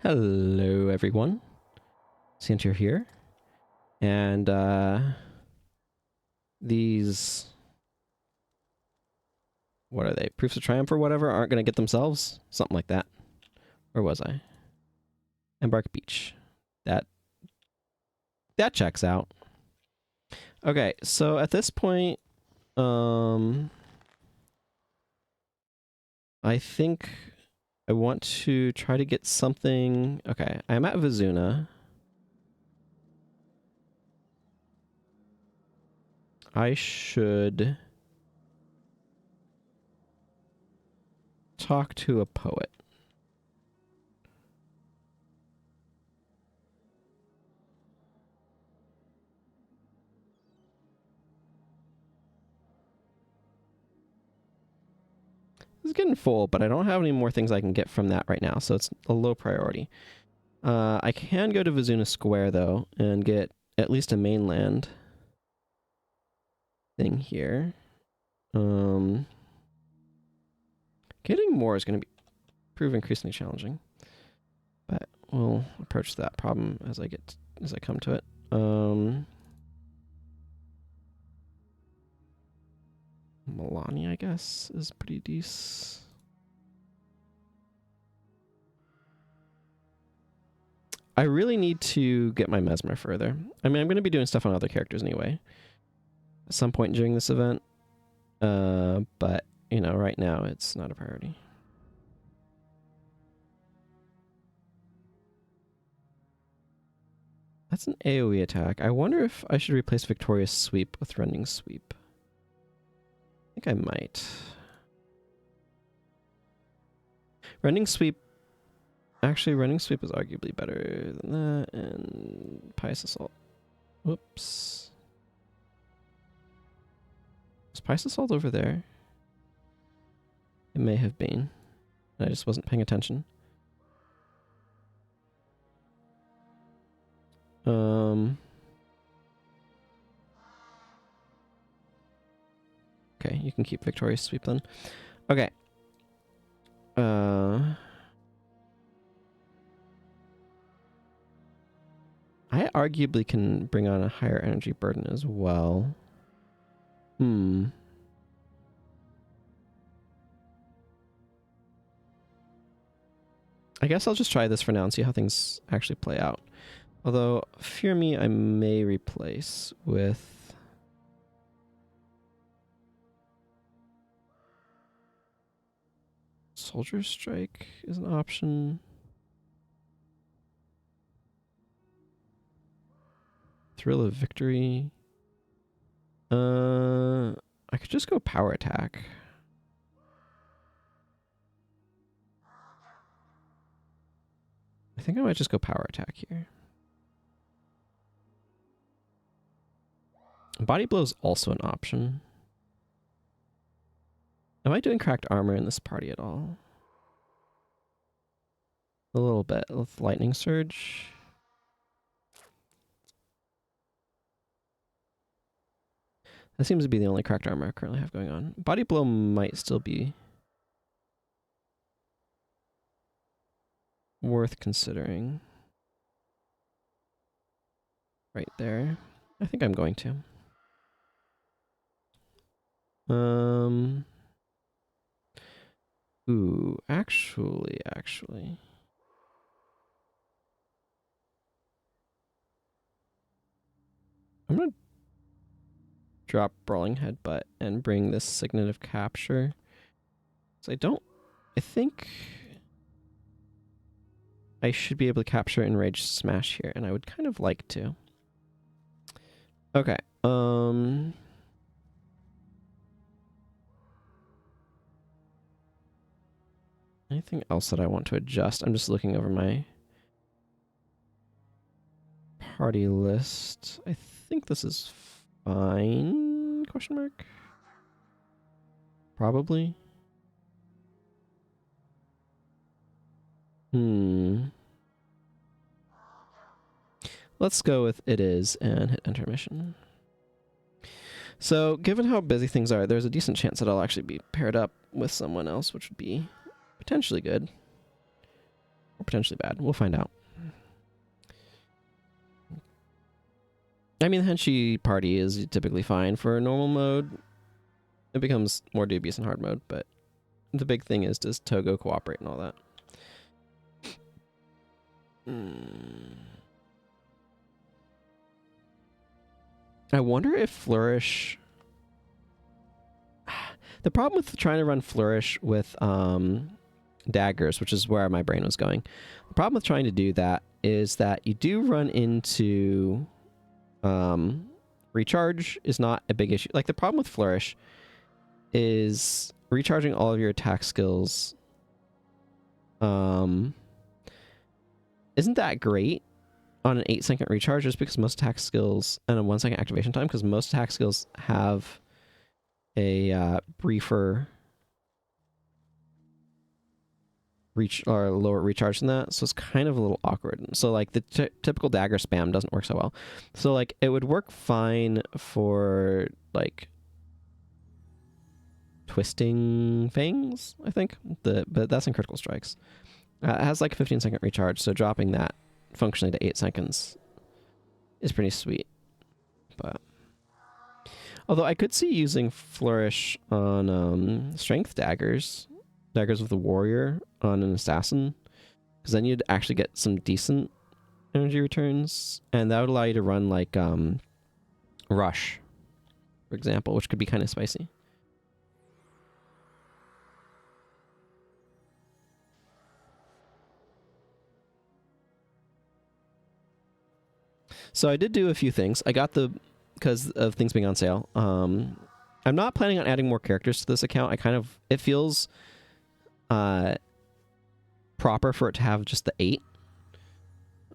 Hello, everyone. Santier here. And, these... What are they? Proofs of Triumph or whatever aren't going to get themselves? Something like that. Where was I? Embark Beach. That checks out. Okay, so at this point, I think I want to try to get something... Okay, I'm at Vizuna. I should talk to a poet. It's getting full, but I don't have any more things I can get from that right now, so it's a low priority. I can go to Vizuna Square, though, and get at least a mainland thing here. Getting more is going to prove increasingly challenging, but we'll approach that problem as I come to it. Milani, I guess, is pretty decent. I really need to get my Mesmer further. I mean, I'm going to be doing stuff on other characters anyway at some point during this event. But, you know, right now it's not a priority. That's an AoE attack. I wonder if I should replace Victorious Sweep with Rending Sweep. I think I might. Rending Sweep... Actually, Rending Sweep is arguably better than that, and Pious Assault. Whoops. Was Pious Assault over there? It may have been. I just wasn't paying attention. Okay, you can keep Victorious Sweep then. Okay. I arguably can bring on a higher energy burden as well. I guess I'll just try this for now and see how things actually play out. Although, Fear Me I may replace with... Soldier Strike is an option. Thrill of Victory. I could just go Power Attack. I think I might just go Power Attack here. Body Blow is also an option. Am I doing Cracked Armor in this party at all? A little bit with Lightning Surge. That seems to be the only Cracked Armor I currently have going on. Body Blow might still be worth considering. Right there. I think I'm going to. Ooh, actually. I'm gonna drop Brawling Headbutt and bring this Signet of Capture. So I think I should be able to capture Enraged Smash here, and I would kind of like to. Okay, anything else that I want to adjust? I'm just looking over my party list. I think this is fine? Question mark? Probably. Let's go with it is and hit intermission. So, given how busy things are, there's a decent chance that I'll actually be paired up with someone else, which would be potentially good. Or potentially bad. We'll find out. I mean, the Henshi party is typically fine for normal mode. It becomes more dubious in hard mode, but the big thing is, does Togo cooperate and all that? I wonder if Flourish... The problem with trying to run Flourish with daggers, which is where my brain was going. The problem with trying to do that is that you do run into... recharge is not a big issue. Like, the problem with Flourish is recharging all of your attack skills isn't that great on an 8-second recharge, just because most attack skills and a 1-second activation time, because most attack skills have a briefer reach or lower recharge than that, so it's kind of a little awkward. So like the typical dagger spam doesn't work so well. So like it would work fine for like twisting fangs, I think, but that's in critical strikes. It has like a 15-second recharge, so dropping that functionally to 8 seconds is pretty sweet. But although I could see using Flourish on strength daggers with the warrior on an assassin, because then you'd actually get some decent energy returns, and that would allow you to run like rush, for example, which could be kind of spicy. So I did do a few things. I got because of things being on sale. I'm not planning on adding more characters to this account. It feels proper for it to have just the 8.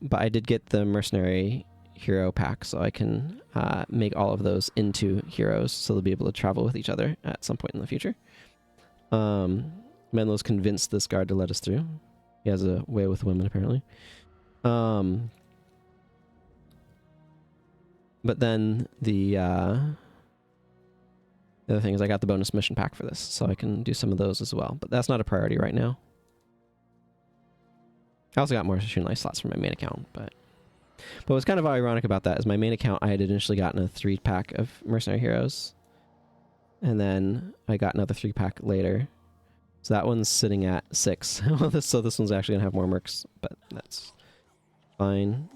But I did get the mercenary hero pack, so I can make all of those into heroes, so they'll be able to travel with each other at some point in the future. Menlo's convinced this guard to let us through. He has a way with women, apparently. But then the other thing is I got the bonus mission pack for this, so I can do some of those as well. But that's not a priority right now. I also got more shooting life slots for my main account, but what's kind of ironic about that is my main account, I had initially gotten a 3-pack of mercenary heroes, and then I got another 3-pack later. So that one's sitting at 6. So this one's actually gonna have more mercs, but that's fine.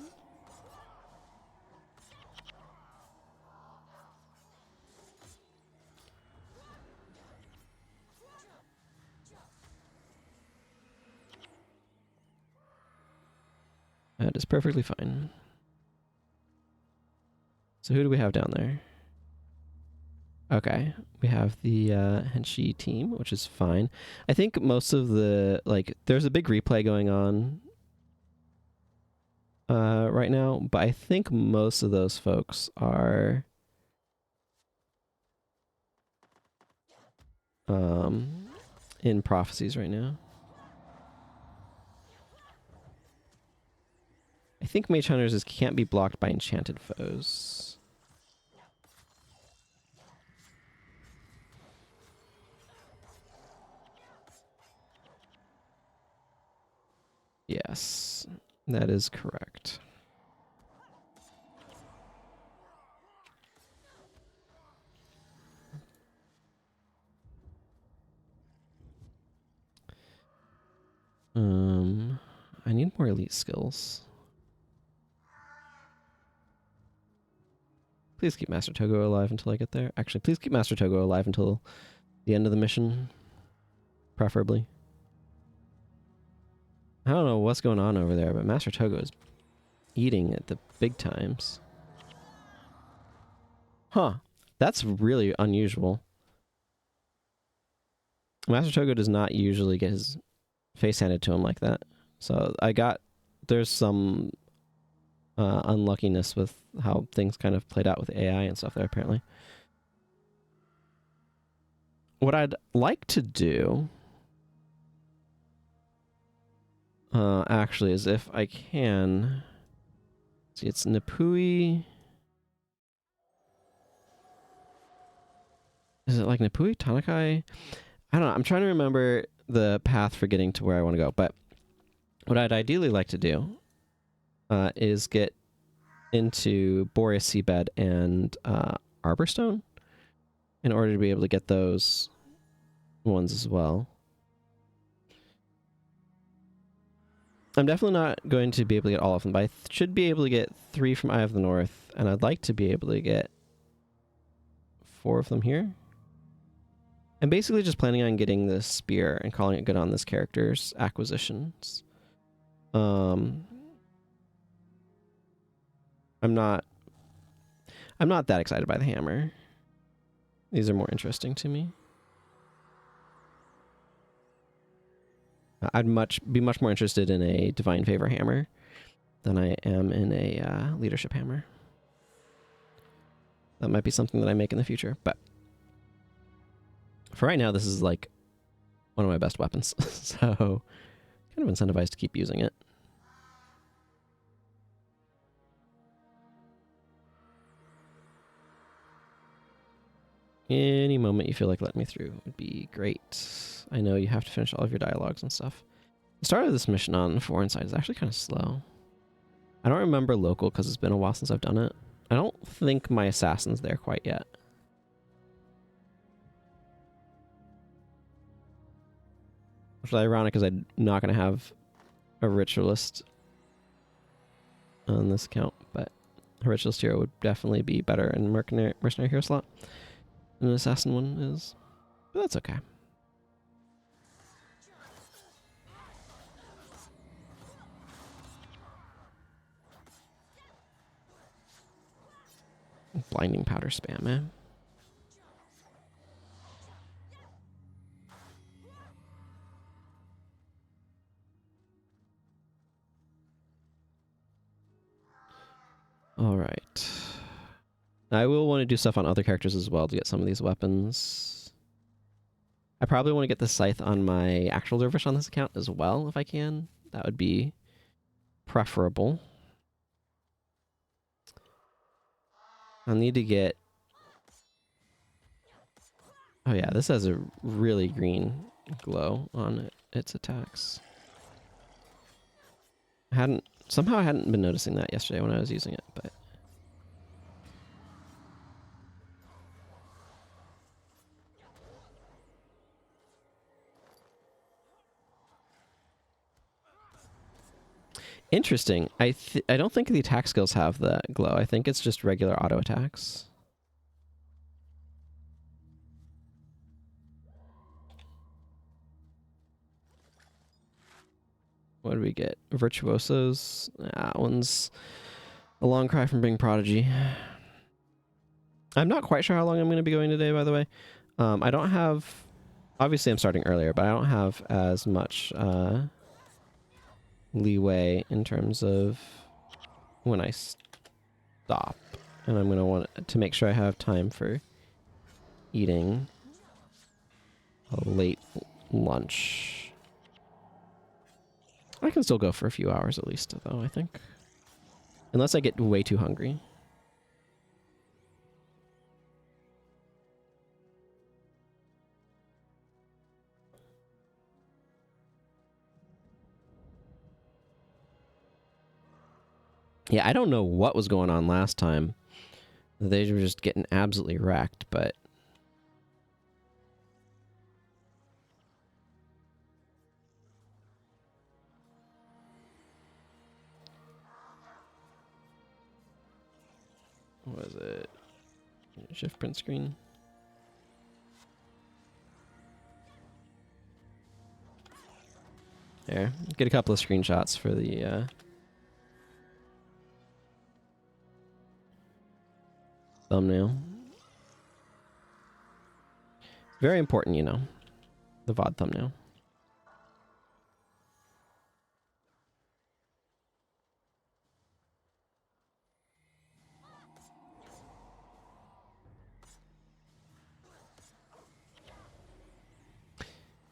That is perfectly fine. So who do we have down there? Okay, we have the Henshi team, which is fine. I think most of the, like, there's a big replay going on right now, but I think most of those folks are in prophecies right now. I think Mage Hunters can't be blocked by enchanted foes. Yes, that is correct. I need more elite skills. Please keep Master Togo alive until I get there. Actually, please keep Master Togo alive until the end of the mission, preferably. I don't know what's going on over there, but Master Togo is eating at the big times. Huh. That's really unusual. Master Togo does not usually get his face handed to him like that. So there's some unluckiness with how things kind of played out with AI and stuff there, apparently. What I'd like to do, actually, is if I can... See, it's Nipui... Is it like Nipui, Tanakai? I don't know. I'm trying to remember the path for getting to where I want to go, but What I'd ideally like to do is get into Boreas Seabed and Arborstone in order to be able to get those ones as well. I'm definitely not going to be able to get all of them, but I should be able to get 3 from Eye of the North, and I'd like to be able to get 4 of them here. I'm basically just planning on getting this spear and calling it good on this character's acquisitions. I'm not that excited by the hammer. These are more interesting to me. I'd be much more interested in a Divine Favor hammer than I am in a leadership hammer. That might be something that I make in the future, but for right now, this is like one of my best weapons, so kind of incentivized to keep using it. Any moment you feel like letting me through would be great. I know you have to finish all of your dialogues and stuff. The start of this mission on the foreign side is actually kind of slow. I don't remember local because it's been a while since I've done it. I don't think my assassin's there quite yet. Which is ironic because I'm not going to have a ritualist on this account, but a ritualist hero would definitely be better in mercenary hero slot than an assassin one is. But that's okay. Blinding powder spam, man. All right. I will want to do stuff on other characters as well to get some of these weapons. I probably want to get the scythe on my actual dervish on this account as well, if I can. That would be preferable. I'll need to get... Oh yeah, this has a really green glow on its attacks. Somehow I hadn't been noticing that yesterday when I was using it, but... Interesting. I don't think the attack skills have the glow. I think it's just regular auto attacks. What do we get? Virtuosos. That one's a long cry from being prodigy. I'm not quite sure how long I'm going to be going today, by the way. I don't have... Obviously, I'm starting earlier, but I don't have as much leeway in terms of when I stop. And I'm going to want to make sure I have time for eating a late lunch. I can still go for a few hours at least, though, I think. Unless I get way too hungry. Yeah, I don't know what was going on last time. They were just getting absolutely wrecked, but... What was it? Shift print screen. There. Get a couple of screenshots for the thumbnail. Very important, you know. The VOD thumbnail.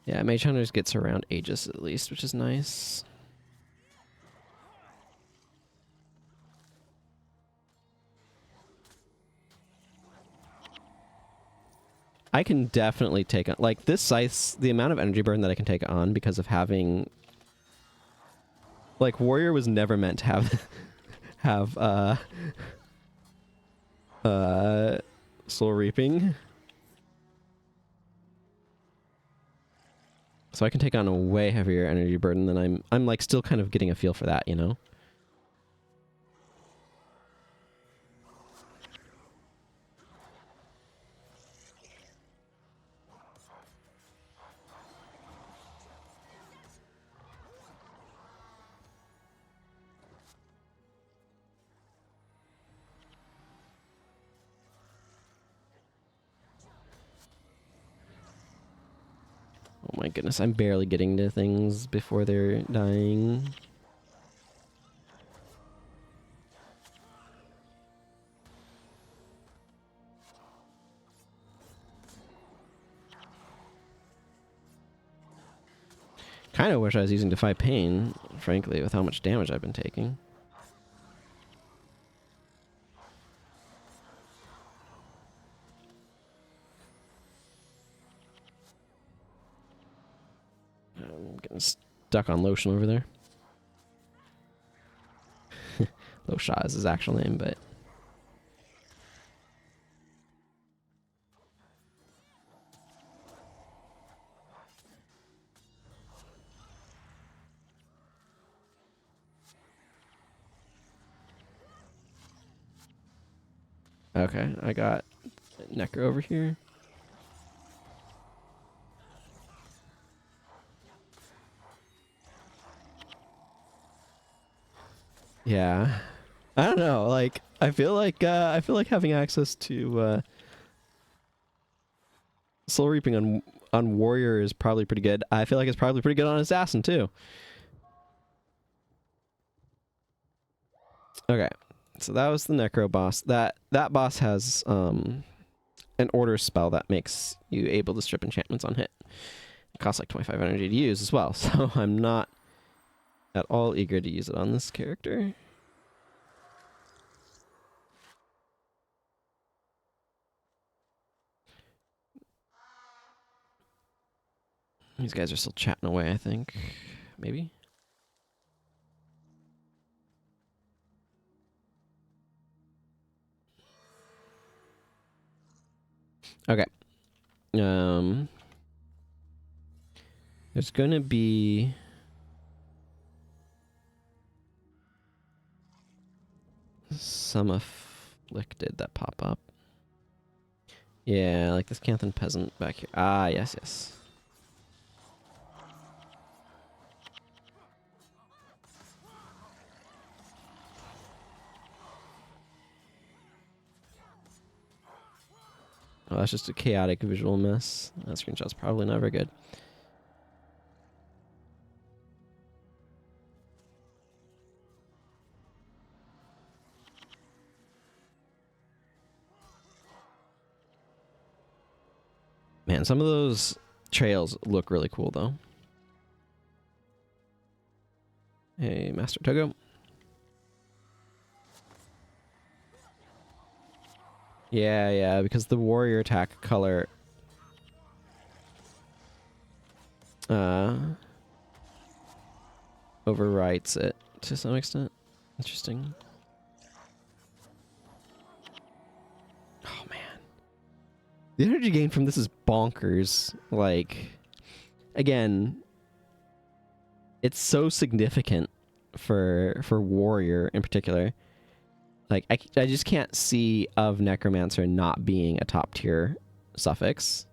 Yeah, Mage Hunters gets around Aegis at least, which is nice. I can definitely take on... Like, this scythe, the amount of energy burn that I can take on because of having Like, warrior was never meant to have have soul reaping. So I can take on a way heavier energy burden than I'm like still kind of getting a feel for that, you know? Oh my goodness, I'm barely getting to things before they're dying. Kind of wish I was using Defy Pain, frankly, with how much damage I've been taking. I'm getting stuck on Lotion over there. Losha is his actual name, but... Okay, I got Necro over here. Yeah. I don't know, like, I feel like having access to Soul Reaping on Warrior is probably pretty good. I feel like it's probably pretty good on Assassin too. Okay. So that was the Necro boss. That boss has an order spell that makes you able to strip enchantments on hit. It costs like 25 energy to use as well, so I'm not at all eager to use it on this character. These guys are still chatting away, I think. Maybe? Okay. There's gonna be... some afflicted that pop up. Yeah, like this Canthan peasant back here. Ah, yes, yes. Oh, that's just a chaotic visual mess. That screenshot's probably not very good. Man, some of those trails look really cool, though. Hey, Master Togo. Yeah, because the warrior attack color overwrites it to some extent. Interesting. Oh man. The energy gain from this is bonkers. Like, again, it's so significant for warrior in particular. Like, I just can't see of Necromancer not being a top tier suffix.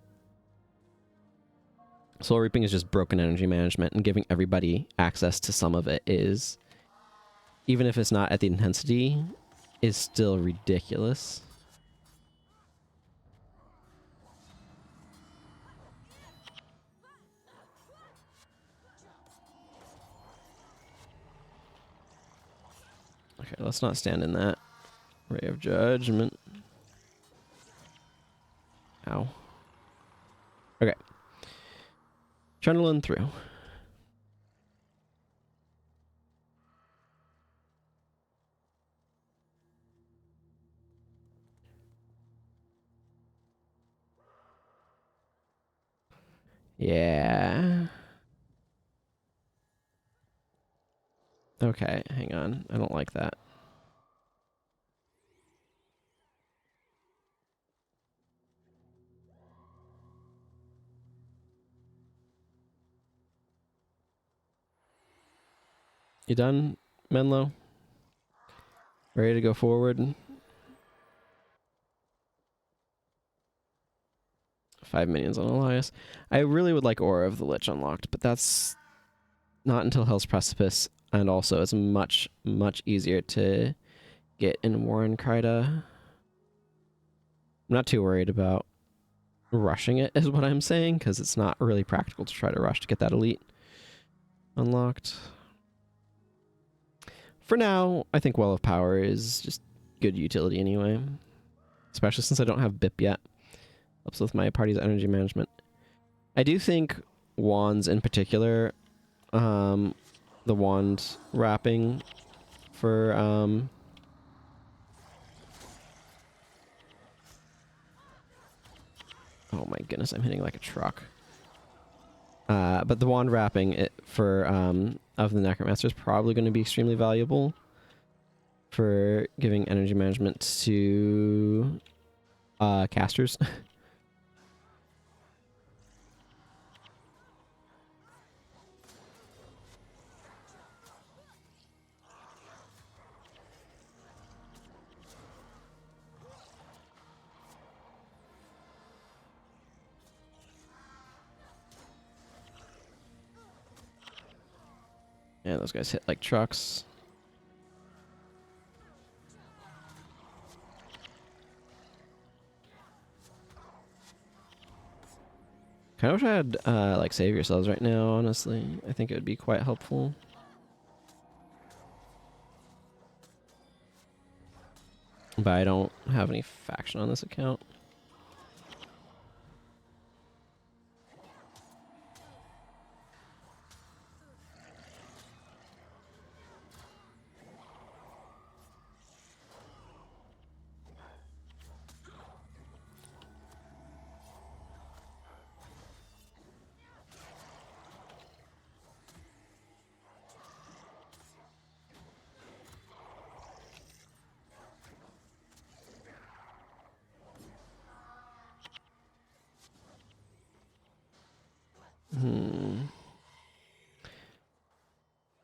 Soul Reaping is just broken energy management, and giving everybody access to some of it is, even if it's not at the intensity, is still ridiculous. Okay, let's not stand in that. Ray of Judgment. Ow. Okay. Channeling through. Yeah. Okay, hang on. I don't like that. You done, Menlo? Ready to go forward? 5 minions on Elias. I really would like Aura of the Lich unlocked, but that's not until Hell's Precipice, and also it's much, much easier to get in Warren Kryta. I'm not too worried about rushing it, is what I'm saying, because it's not really practical to try to rush to get that elite unlocked. For now, I think Well of Power is just good utility anyway, especially since I don't have BIP yet. Helps with my party's energy management. I do think wands in particular, the wand wrapping for oh my goodness, I'm hitting like a truck. But the wand wrapping for of the Necromancer is probably going to be extremely valuable for giving energy management to casters. Yeah, those guys hit like trucks. Kind of wish I had like save yourselves right now, honestly. I think it would be quite helpful. But I don't have any faction on this account.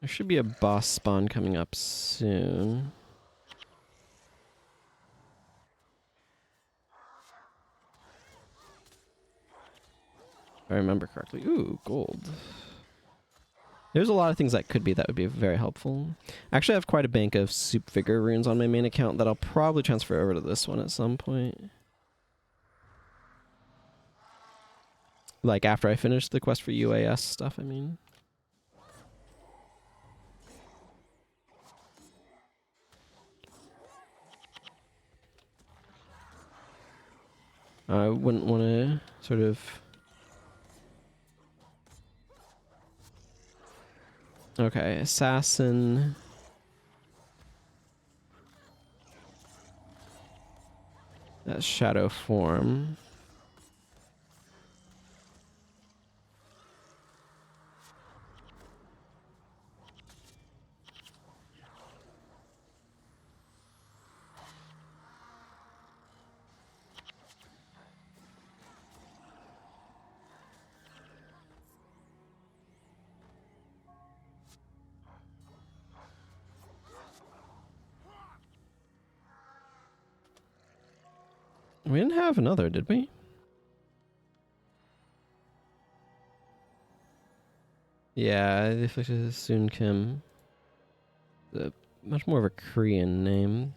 There should be a boss spawn coming up soon. If I remember correctly. Ooh, gold. There's a lot of things that would be very helpful. Actually, I have quite a bank of soup figure runes on my main account that I'll probably transfer over to this one at some point. Like after I finish the quest for UAS stuff, I mean. I wouldn't want to sort of... Okay, assassin. That's shadow form. We didn't have another, did we? Yeah, the afflicted Soon Kim. Much more of a Korean name.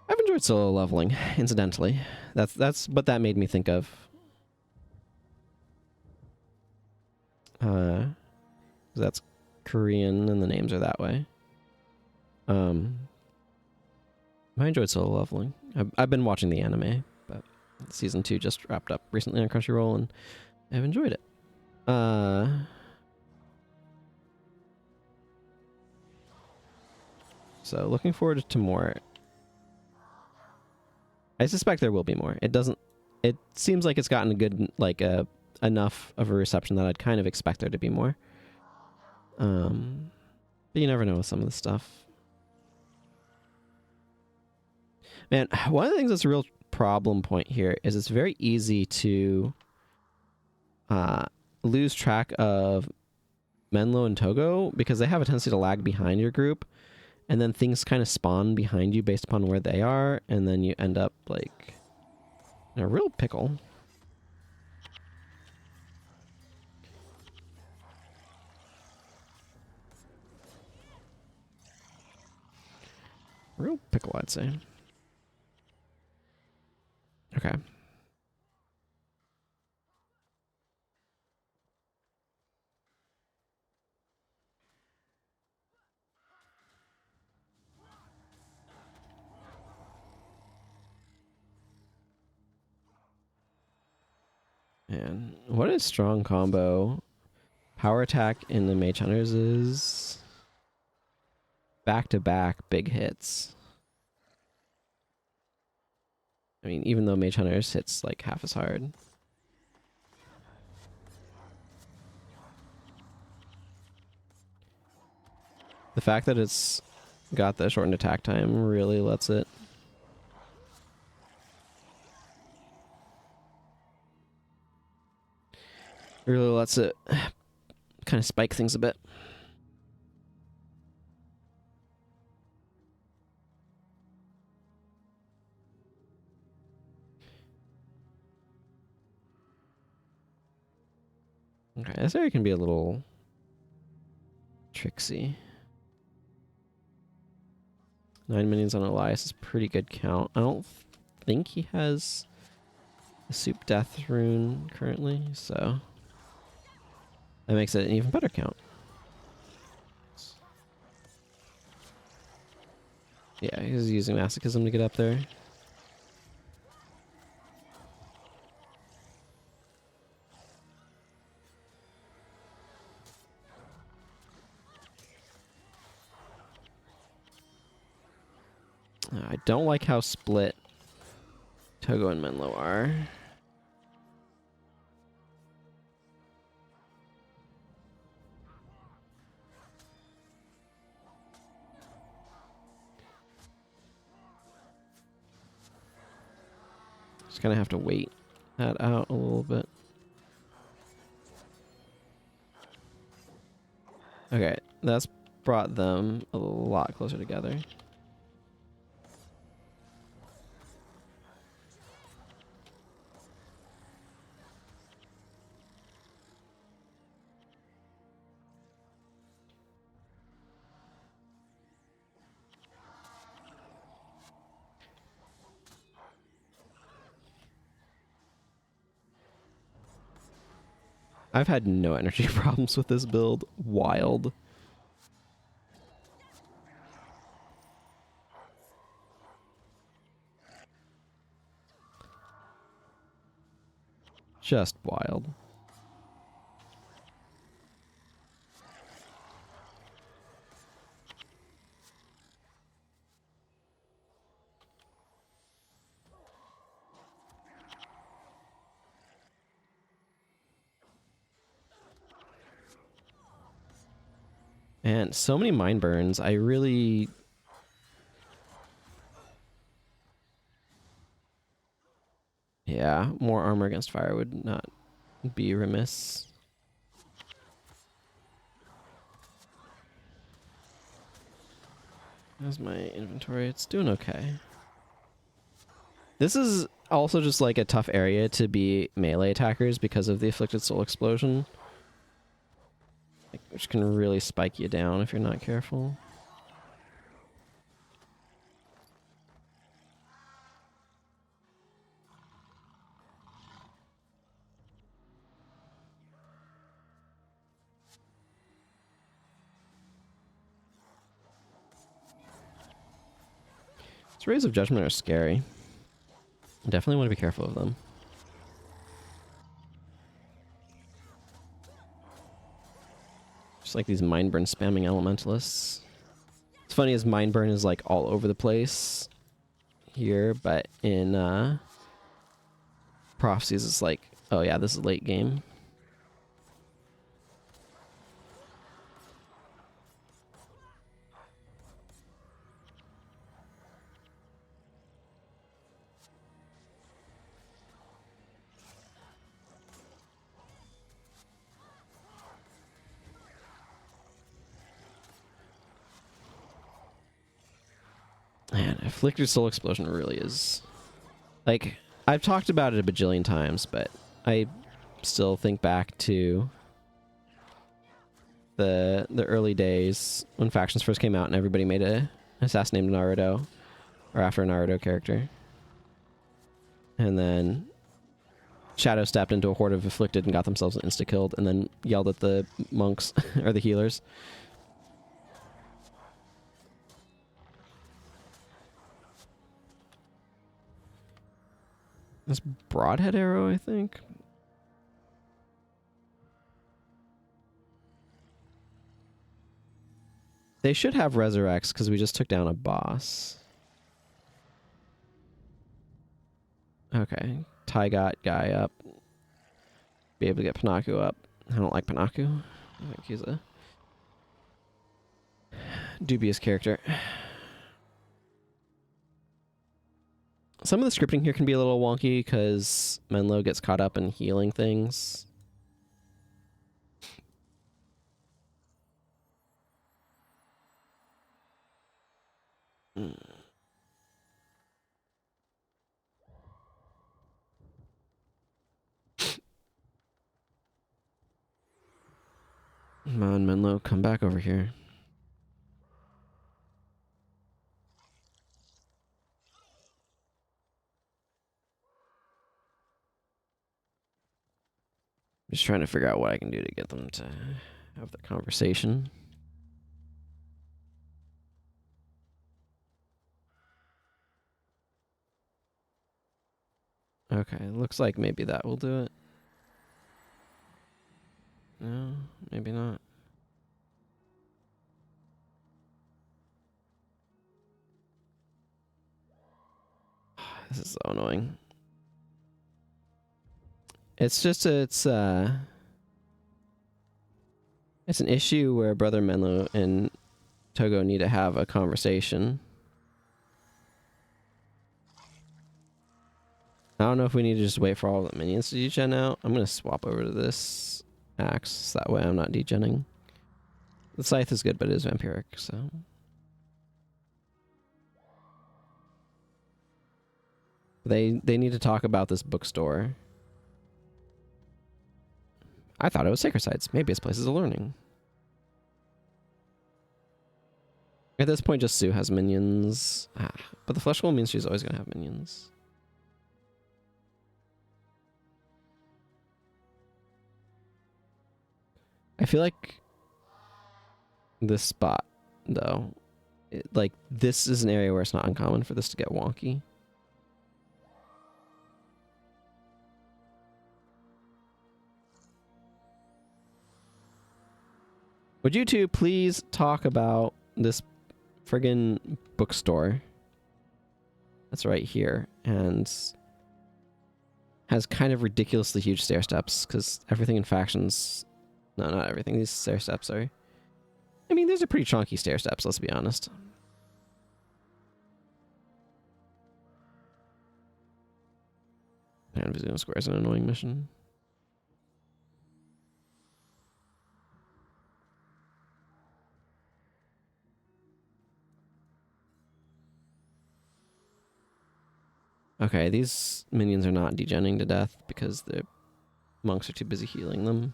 I've enjoyed solo leveling, incidentally. That's what that made me think of. That's Korean and the names are that way. I enjoyed solo leveling. I've been watching the anime, but season 2 just wrapped up recently on Crunchyroll, and I've enjoyed it. So looking forward to more. I suspect there will be more. It seems like it's gotten a good, like, enough of a reception that I'd kind of expect there to be more. But you never know with some of the stuff. Man, one of the things that's a real problem point here is it's very easy to lose track of Menlo and Togo because they have a tendency to lag behind your group, and then things kind of spawn behind you based upon where they are, and then you end up like in a real pickle. Real pickle, I'd say. Okay. And what a strong combo. Power attack in the Mage Hunters is back-to-back big hits. I mean, even though Mage Hunters hits like half as hard. The fact that it's got the shortened attack time really lets it. Really lets it kind of spike things a bit. Okay, this area can be a little tricksy. 9 minions on Elias is pretty good count. I don't think he has a Soup Death rune currently, so that makes it an even better count. Yeah, he's using Masochism to get up there. I don't like how split Togo and Menlo are. Just gonna have to wait that out a little bit. Okay, that's brought them a lot closer together. I've had no energy problems with this build. Wild. Just wild. And so many mind burns. I really... Yeah, more armor against fire would not be remiss. How's my inventory? It's doing okay. This is also just like a tough area to be melee attackers because of the Afflicted Soul Explosion. Which can really spike you down if you're not careful. These Rays of Judgment are scary. Definitely want to be careful of them. Just like these Mindburn spamming elementalists. It's funny as Mindburn is like all over the place here, but in Prophecies it's like, oh yeah, this is late game. Man, Afflicted Soul Explosion really is... Like, I've talked about it a bajillion times, but I still think back to the early days when factions first came out and everybody made a assassin named Naruto, or after a Naruto character. And then Shadow stepped into a horde of Afflicted and got themselves insta-killed, and then yelled at the monks, or the healers. This Broadhead arrow, I think. They should have Resurrects, because we just took down a boss. Okay. Tygot guy up. Be able to get Panaku up. I don't like Panaku. I think he's a dubious character. Some of the scripting here can be a little wonky because Menlo gets caught up in healing things. Come on, Menlo, come back over here. Just trying to figure out what I can do to get them to have the conversation. Okay, looks like maybe that will do it. No, maybe not. This is so annoying. It's just it's an issue where Brother Menlo and Togo need to have a conversation. I don't know if we need to just wait for all the minions to degen out. I'm gonna swap over to this axe, so that way I'm not degenning. The scythe is good, but it is vampiric, so. They need to talk about this bookstore. I thought it was Sacred Sites. Maybe it's places of learning. At this point, just Sue has minions. But the Flesh Golem means she's always gonna have minions. I feel like this spot, though, like, this is an area where it's not uncommon for this to get wonky. Would you two please talk about this friggin' bookstore that's right here and has kind of ridiculously huge stair steps because everything in factions... No, not everything. These stair steps are... I mean, these are pretty chunky stair steps, let's be honest. And Visiting Square is an annoying mission. Okay, these minions are not degenning to death because the monks are too busy healing them.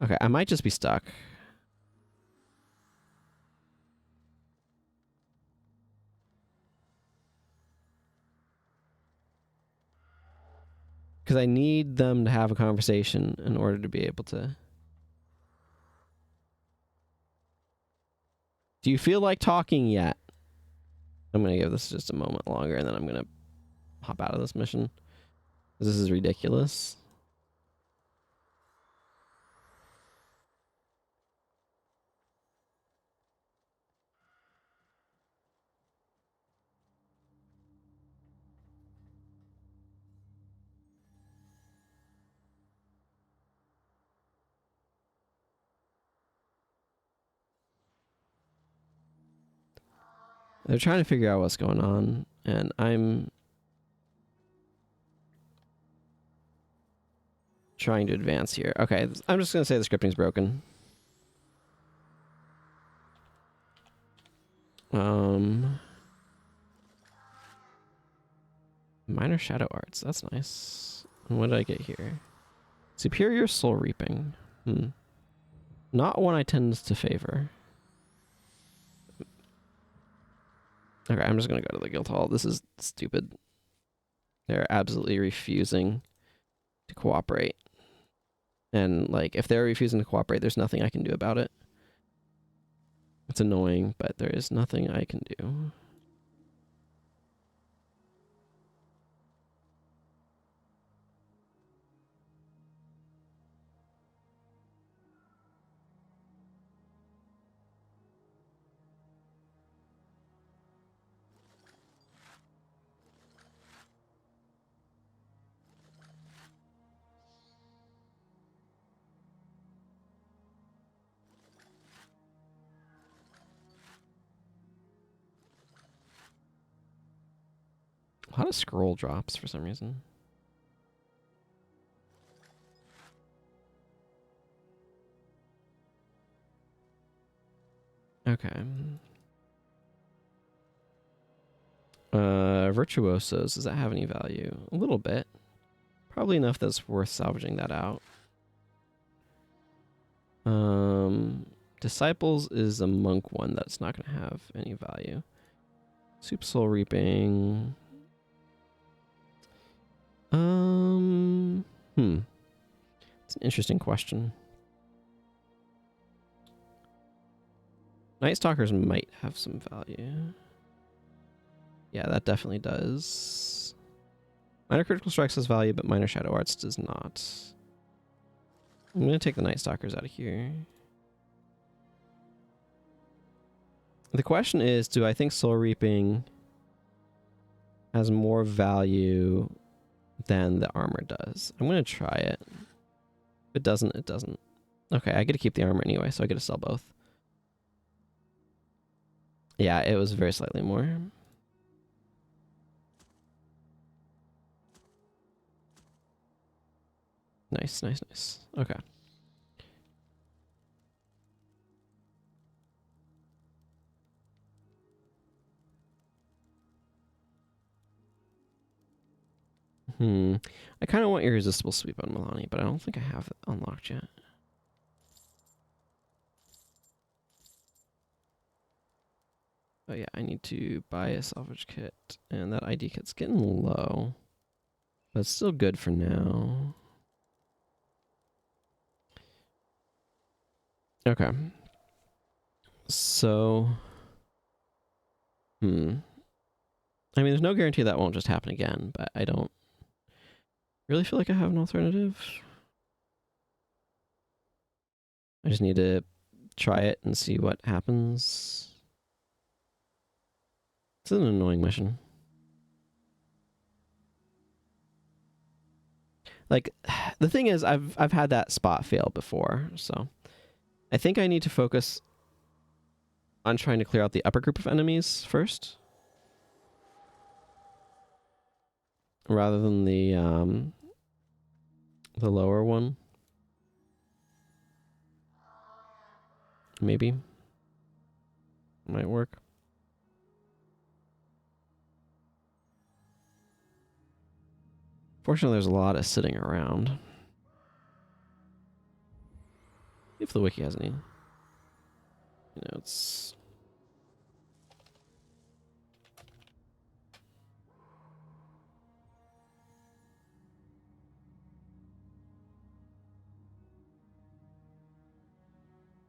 Okay, I might just be stuck. Because I need them to have a conversation in order to be able to... Do you feel like talking yet? I'm going to give this just a moment longer and then I'm going to hop out of this mission. This is ridiculous. They're trying to figure out what's going on, and I'm trying to advance here. Okay, I'm just going to say the scripting's broken. Minor shadow arts. That's nice. And what did I get here? Superior soul reaping. Not one I tend to favor. Okay, I'm just gonna go to the guild hall. This is stupid. They're absolutely refusing to cooperate. And, like, if they're refusing to cooperate, there's nothing I can do about it. It's annoying, but there is nothing I can do. A lot of scroll drops for some reason. Okay. Virtuosos, does that have any value? A little bit. Probably enough that's worth salvaging that out. Disciples is a monk one that's not going to have any value. Soup soul reaping. It's an interesting question. Night Stalkers might have some value. Yeah, that definitely does. Minor Critical Strikes has value, but Minor Shadow Arts does not. I'm going to take the Night Stalkers out of here. The question is, do I think Soul Reaping has more value than the armor does? I'm going to try it. If it doesn't, it doesn't. Okay, I get to keep the armor anyway, so I get to sell both. Yeah, it was very slightly more. Nice, nice, nice. Okay. I kind of want Irresistible Sweep on Milani, but I don't think I have it unlocked yet. Oh yeah, I need to buy a salvage kit, and that ID kit's getting low, but it's still good for now. Okay. So, I mean, there's no guarantee that won't just happen again, but I don't really feel like I have an alternative. I just need to try it and see what happens. It's an annoying mission. Like, the thing is, I've had that spot fail before, so I think I need to focus on trying to clear out the upper group of enemies first, rather than the lower one. Maybe might work. Fortunately, there's a lot of sitting around. If the wiki has any notes.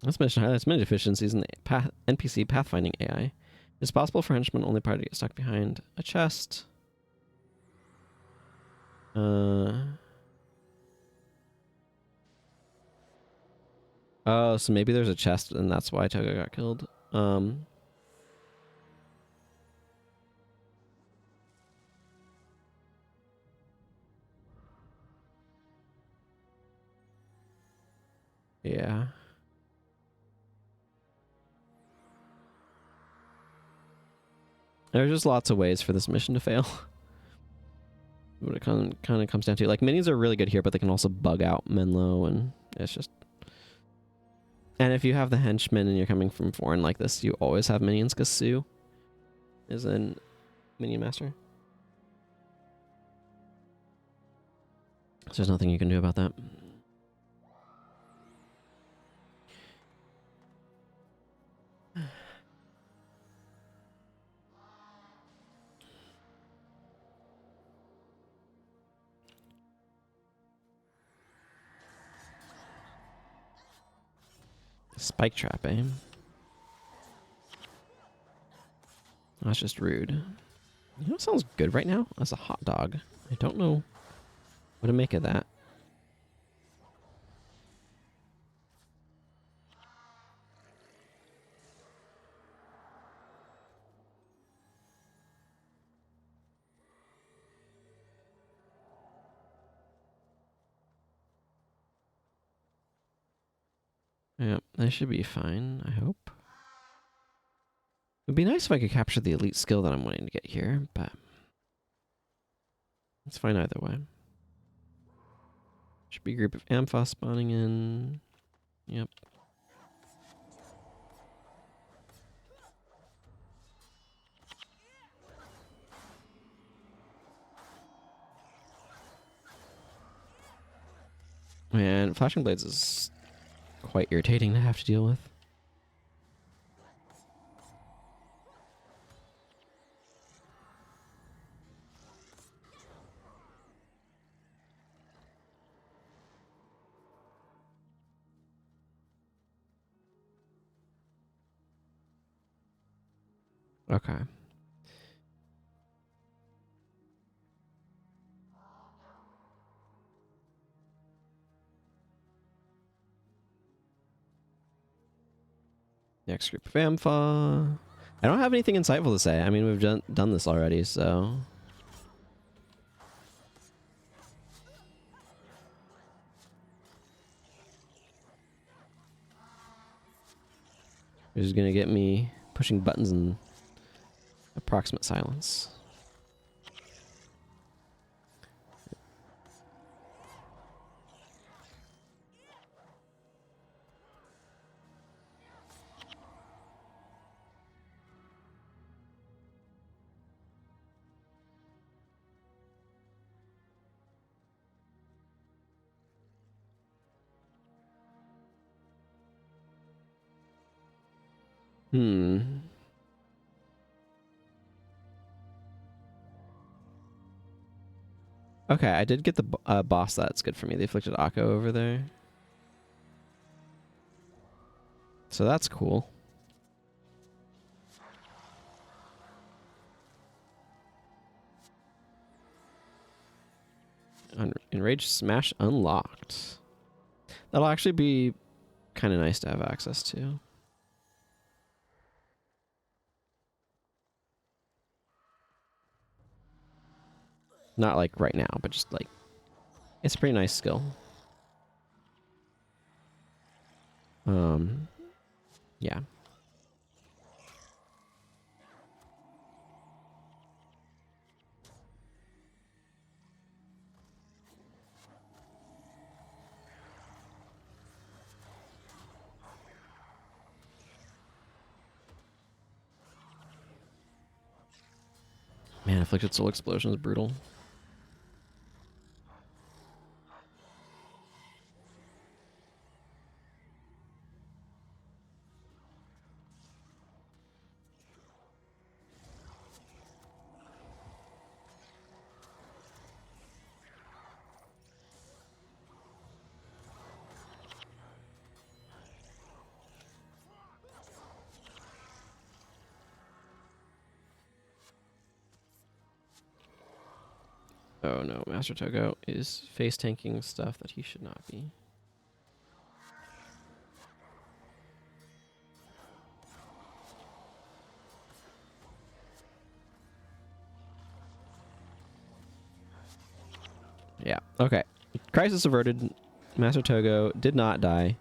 This mission highlights many deficiencies in the NPC pathfinding AI. It's possible for henchmen only party to get stuck behind a chest. Oh, so maybe there's a chest and that's why Toga got killed. Yeah. There's just lots of ways for this mission to fail. What it kind of comes down to. Like, minis are really good here, but they can also bug out Menlo, and it's just... And if you have the henchmen and you're coming from foreign like this, you always have minions Gasu. is in Minion Master. So there's nothing you can do about that. Spike trap, eh? That's just rude. You know what sounds good right now? That's a hot dog. I don't know what to make of that. Yeah, that should be fine, I hope. It'd be nice if I could capture the elite skill that I'm wanting to get here, but it's fine either way. Should be a group of Ampharos spawning in. Yep. Man, flashing blades is quite irritating to have to deal with. Okay. Next group of Ampha. I don't have anything insightful to say. I mean, we've done this already, so... Which is gonna get me pushing buttons in approximate silence. Okay, I did get the boss that's good for me. The Afflicted Akko over there. So that's cool. Enraged Smash unlocked. That'll actually be kind of nice to have access to. Not like right now, but just like... It's a pretty nice skill. Yeah. Man, Afflicted Soul Explosion is brutal. Oh no, Master Togo is face tanking stuff that he should not be. Yeah, okay. Crisis averted. Master Togo did not die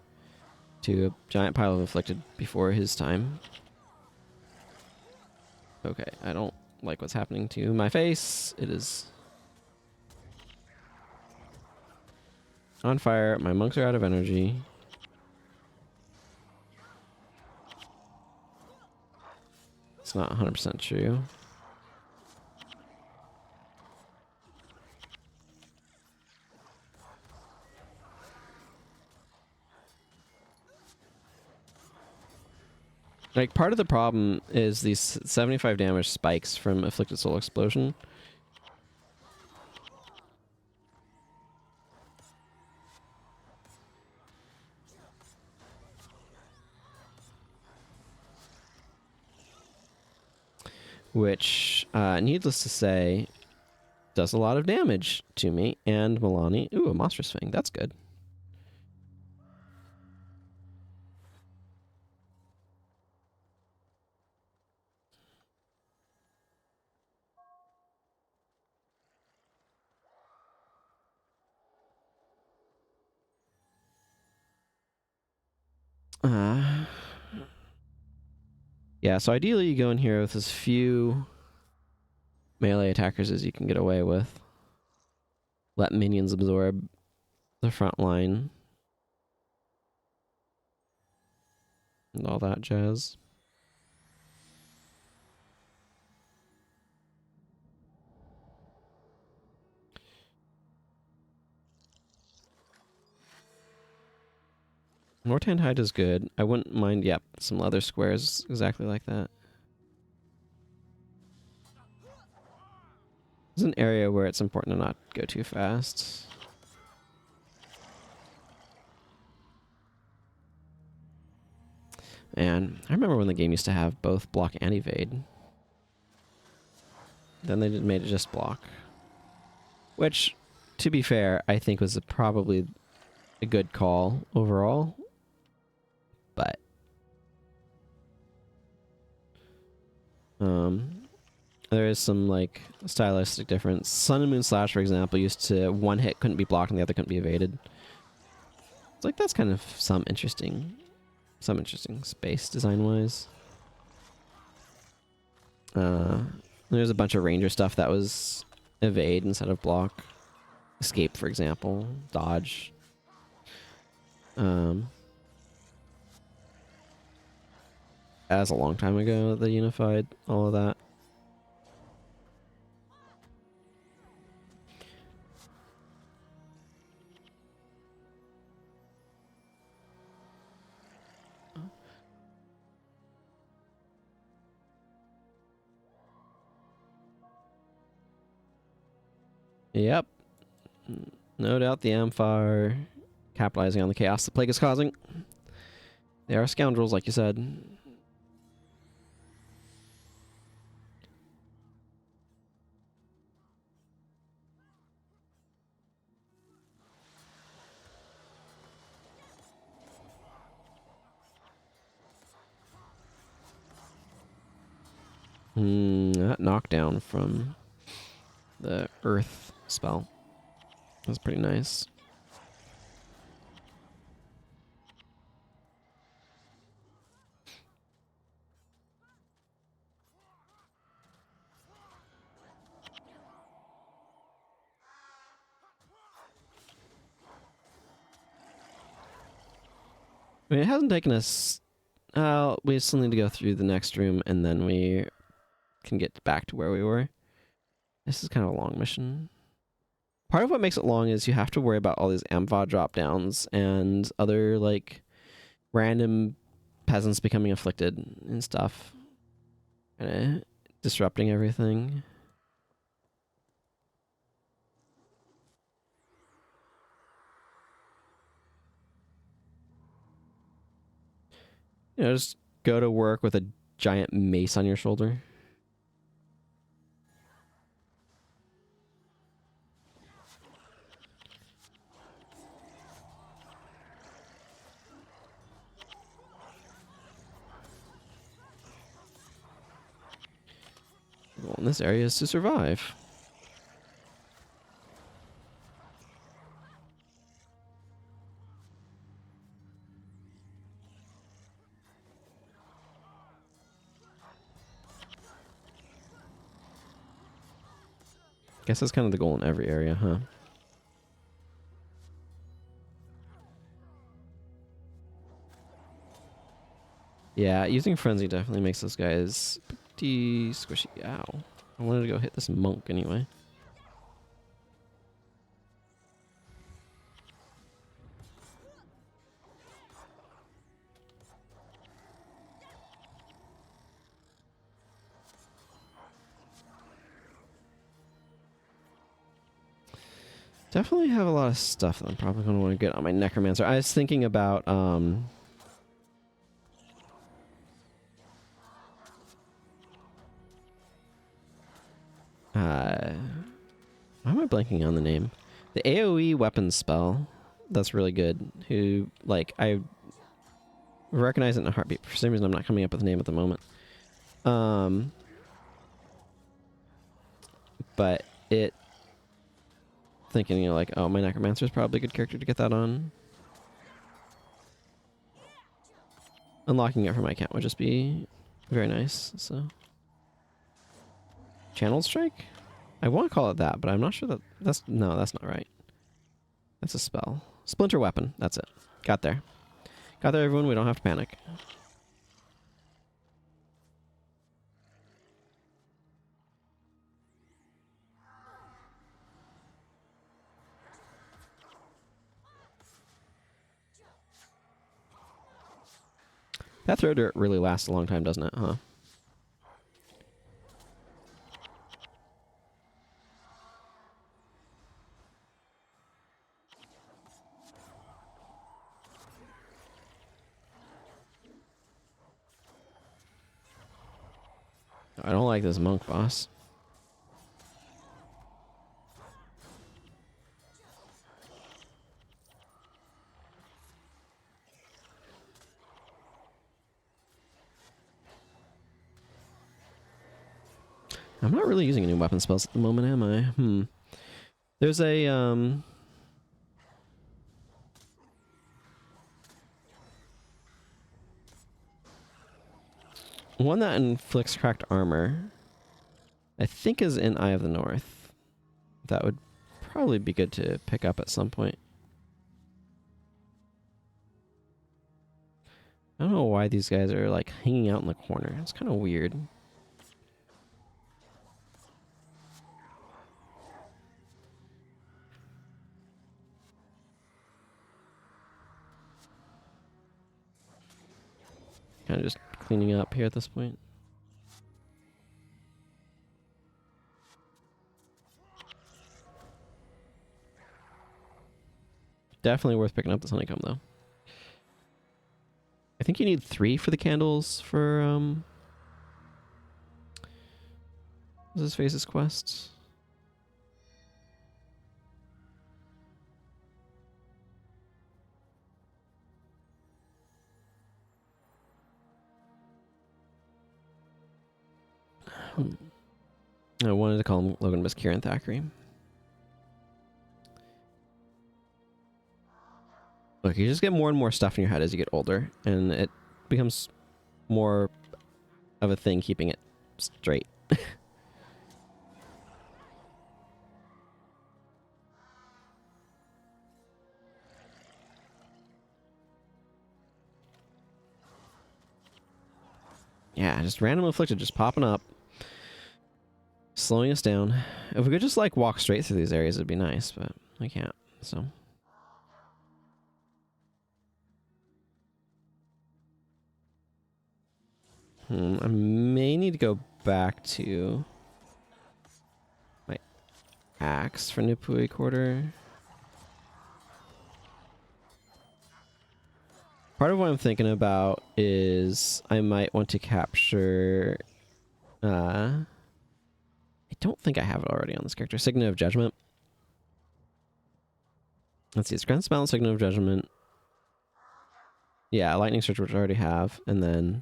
to a giant pile of Afflicted before his time. Okay, I don't like what's happening to my face. It is on fire. My monks are out of energy. That's not 100% true. Like, part of the problem is these 75 damage spikes from Afflicted Soul Explosion. Which, needless to say, does a lot of damage to me and Milani. Ooh, a Monstrous Fang. That's good. Yeah, so ideally you go in here with as few melee attackers as you can get away with. Let minions absorb the front line. And all that jazz. Mortand Hide is good. I wouldn't mind, yep, some leather squares exactly like that. It's an area where it's important to not go too fast. And I remember when the game used to have both block and evade. Then they made it just block. Which, to be fair, I think was probably a good call overall. But there is some like stylistic difference. Sun and Moon Slash, for example, used to one hit couldn't be blocked and the other couldn't be evaded. It's like that's kind of some interesting space design wise. There's a bunch of ranger stuff that was evade instead of block. Escape, for example, dodge. As a long time ago, they unified all of that. Yep. No doubt the Amphi capitalizing on the chaos the plague is causing. They are scoundrels, like you said. That knockdown from the earth spell was pretty nice. I mean, it hasn't taken us... we still need to go through the next room, and then we can get back to where we were. This is kind of a long mission. Part of what makes it long is you have to worry about all these Amphi drop-downs and other, like, random peasants becoming afflicted and stuff. Kind of disrupting everything. You know, just go to work with a giant mace on your shoulder. Well, in this area is to survive. Guess that's kind of the goal in every area, huh? Yeah, using Frenzy definitely makes those guys pretty squishy. Ow. I wanted to go hit this monk anyway. Definitely have a lot of stuff that I'm probably going to want to get on my Necromancer. I was thinking about, why am I blanking on the name? The AoE weapon spell. That's really good. Who, like, I recognize it in a heartbeat. For some reason, I'm not coming up with the name at the moment. But it... Thinking, you know, like, oh, my Necromancer is probably a good character to get that on. Unlocking it for my account would just be very nice, so... Channel Strike? I want to call it that, but I'm not sure that... No, that's not right. That's a spell. Splinter Weapon. That's it. Got there. Got there, everyone. We don't have to panic. That throw dirt really lasts a long time, doesn't it? Huh? I don't like this monk boss. I'm not really using any weapon spells at the moment, am I? There's a, one that inflicts cracked armor. I think is in Eye of the North. That would probably be good to pick up at some point. I don't know why these guys are, like, hanging out in the corner. It's kind of weird. Kind of just cleaning up here at this point. Definitely worth picking up this honeycomb, though. I think you need 3 for the candles for, what's his face's quest? I wanted to call him Logan Miss Kieran Thackeray. Look, you just get more and more stuff in your head as you get older, and it becomes more of a thing keeping it straight. Yeah, just random afflicted just popping up. Slowing us down. If we could just, like, walk straight through these areas, it'd be nice, but I can't, so... I may need to go back to my axe for Nipui Quarter. Part of what I'm thinking about is I might want to capture... I don't think I have it already on this character. Signet of Judgment. Let's see, it's Grand Spell and Signet of Judgment. Yeah, Lightning Surge, which I already have, and then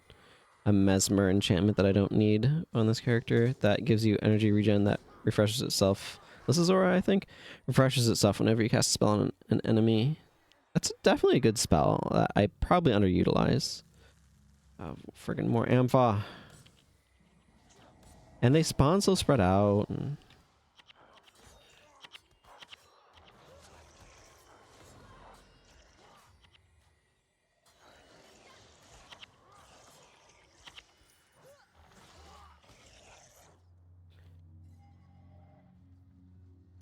a Mesmer enchantment that I don't need on this character that gives you energy regen that refreshes itself. This is Aura, I think. Refreshes itself whenever you cast a spell on an enemy. That's definitely a good spell that I probably underutilize. Friggin' more Ampha. And they spawn so spread out. And...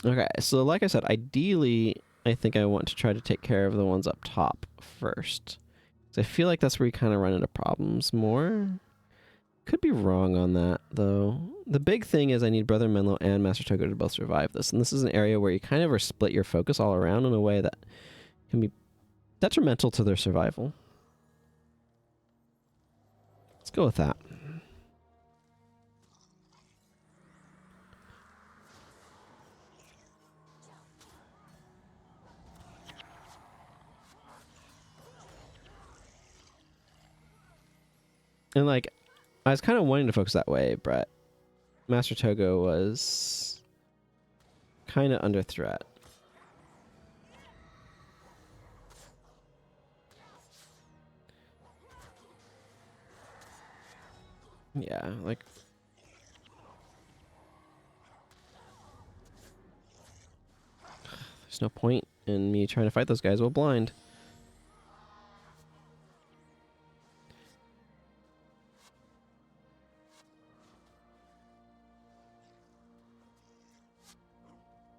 Okay, so like I said, ideally, I think I want to try to take care of the ones up top first. So I feel like that's where you kind of run into problems more. Could be wrong on that, though. The big thing is I need Brother Menlo and Master Togo to both survive this. And this is an area where you kind of are split your focus all around in a way that can be detrimental to their survival. Let's go with that. And like, I was kind of wanting to focus that way, but Master Togo was kind of under threat. Yeah, like... There's no point in me trying to fight those guys while blind.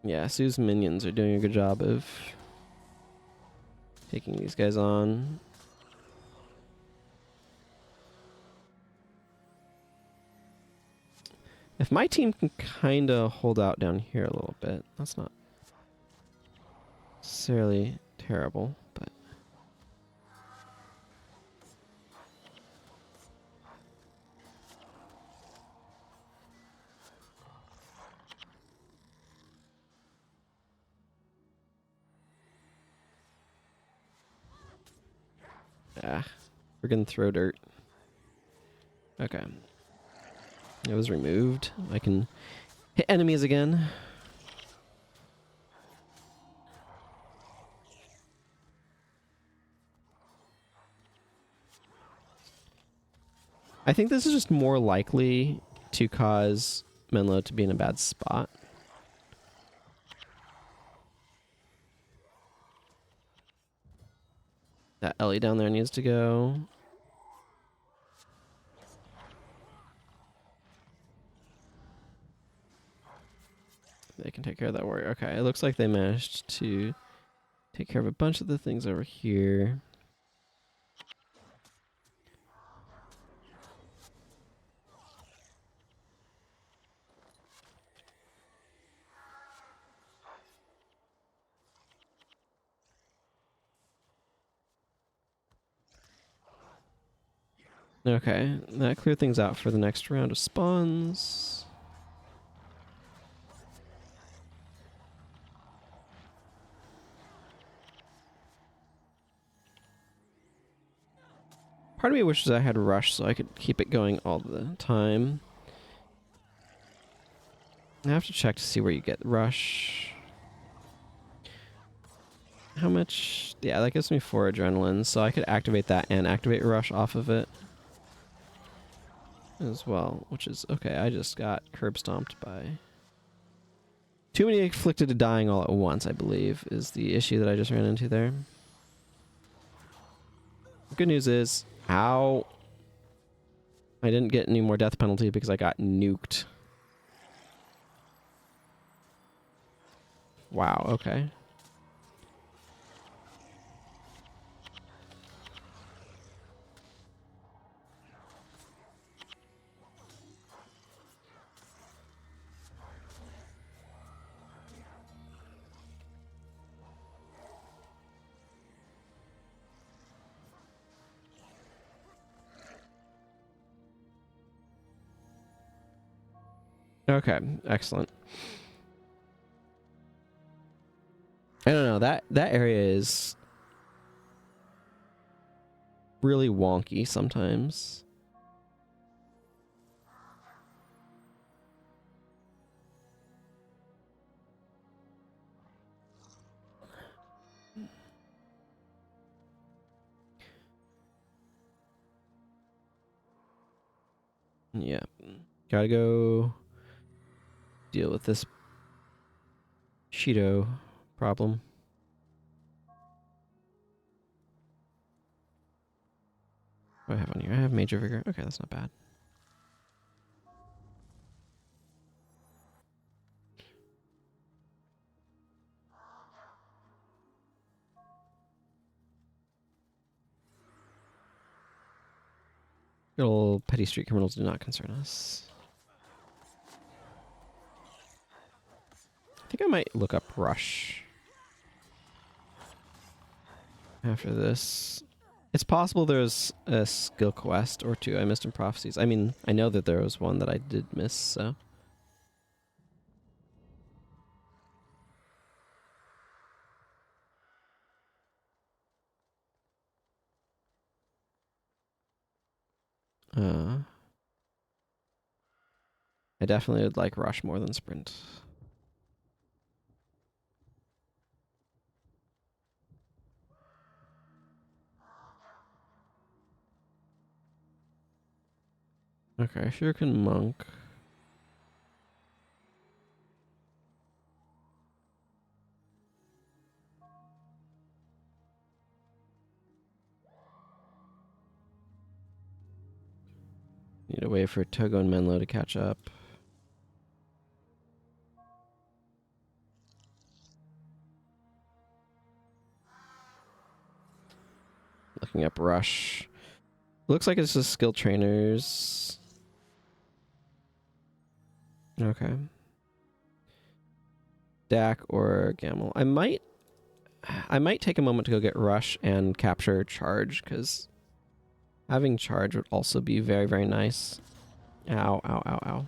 Yeah, Sue's minions are doing a good job of taking these guys on. If my team can kind of hold out down here a little bit, that's not necessarily terrible, but... Ah, we're gonna throw dirt. Okay. It was removed. I can hit enemies again. I think this is just more likely to cause Menlo to be in a bad spot. That Ellie down there needs to go. They can take care of that warrior. Okay, it looks like they managed to take care of a bunch of the things over here. Okay, that cleared things out for the next round of spawns. Part of me wishes I had rush so I could keep it going all the time. I have to check to see where you get rush. How much? Yeah, that gives me 4 adrenaline, so I could activate that and activate rush off of it as well, which is okay. I just got curb stomped by too many afflicted to dying all at once, I believe, is the issue that I just ran into there. Good news is, ow, I didn't get any more death penalty because I got nuked. Wow, okay. Okay, excellent. I don't know, that area is really wonky sometimes. Yeah. Gotta go deal with this Shido problem. What do I have on here? I have Major Vigor. Okay, that's not bad. Little petty street criminals do not concern us. I think I might look up Rush after this. It's possible there's a skill quest or two I missed in Prophecies. I mean, I know that there was one that I did miss, so. I definitely would like Rush more than Sprint. Okay, Shuriken Monk. Need to wait for Togo and Menlo to catch up. Looking up Rush. Looks like it's just skill trainers. Okay. Dak or Gamel. I might take a moment to go get Rush and capture Charge, because having Charge would also be very, very nice. Ow, ow, ow, ow.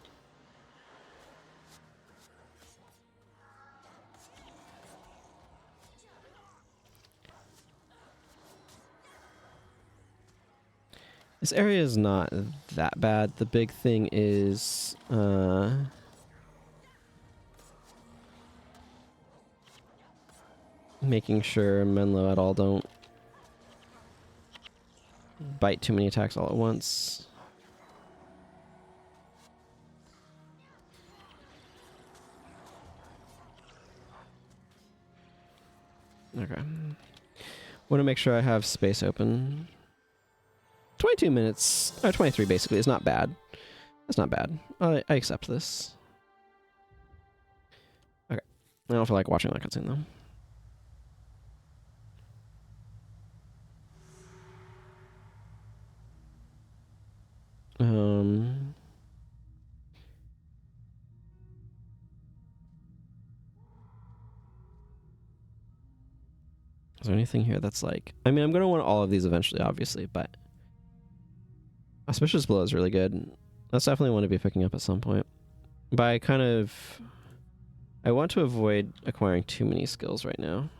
This area is not that bad. The big thing is making sure Menlo et al. Don't bite too many attacks all at once. Okay. Want to make sure I have space open. 22 minutes, or 23 basically, is not bad. That's not bad. I accept this. Okay. I don't feel like watching that cutscene though. Is there anything here that's like... I mean, I'm going to want all of these eventually, obviously, but... Auspicious Blow is really good. That's definitely one to be picking up at some point. But I want to avoid acquiring too many skills right now.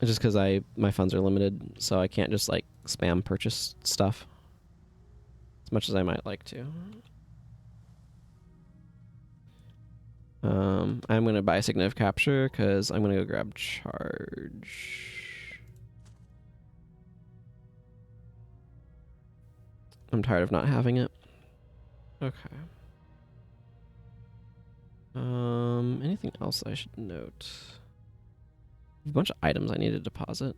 Just because my funds are limited, so I can't just like spam purchase stuff as much as I might like to. I'm gonna buy Significant Capture because I'm gonna go grab Charge. I'm tired of not having it. Okay. Anything else I should note? A bunch of items I need to deposit.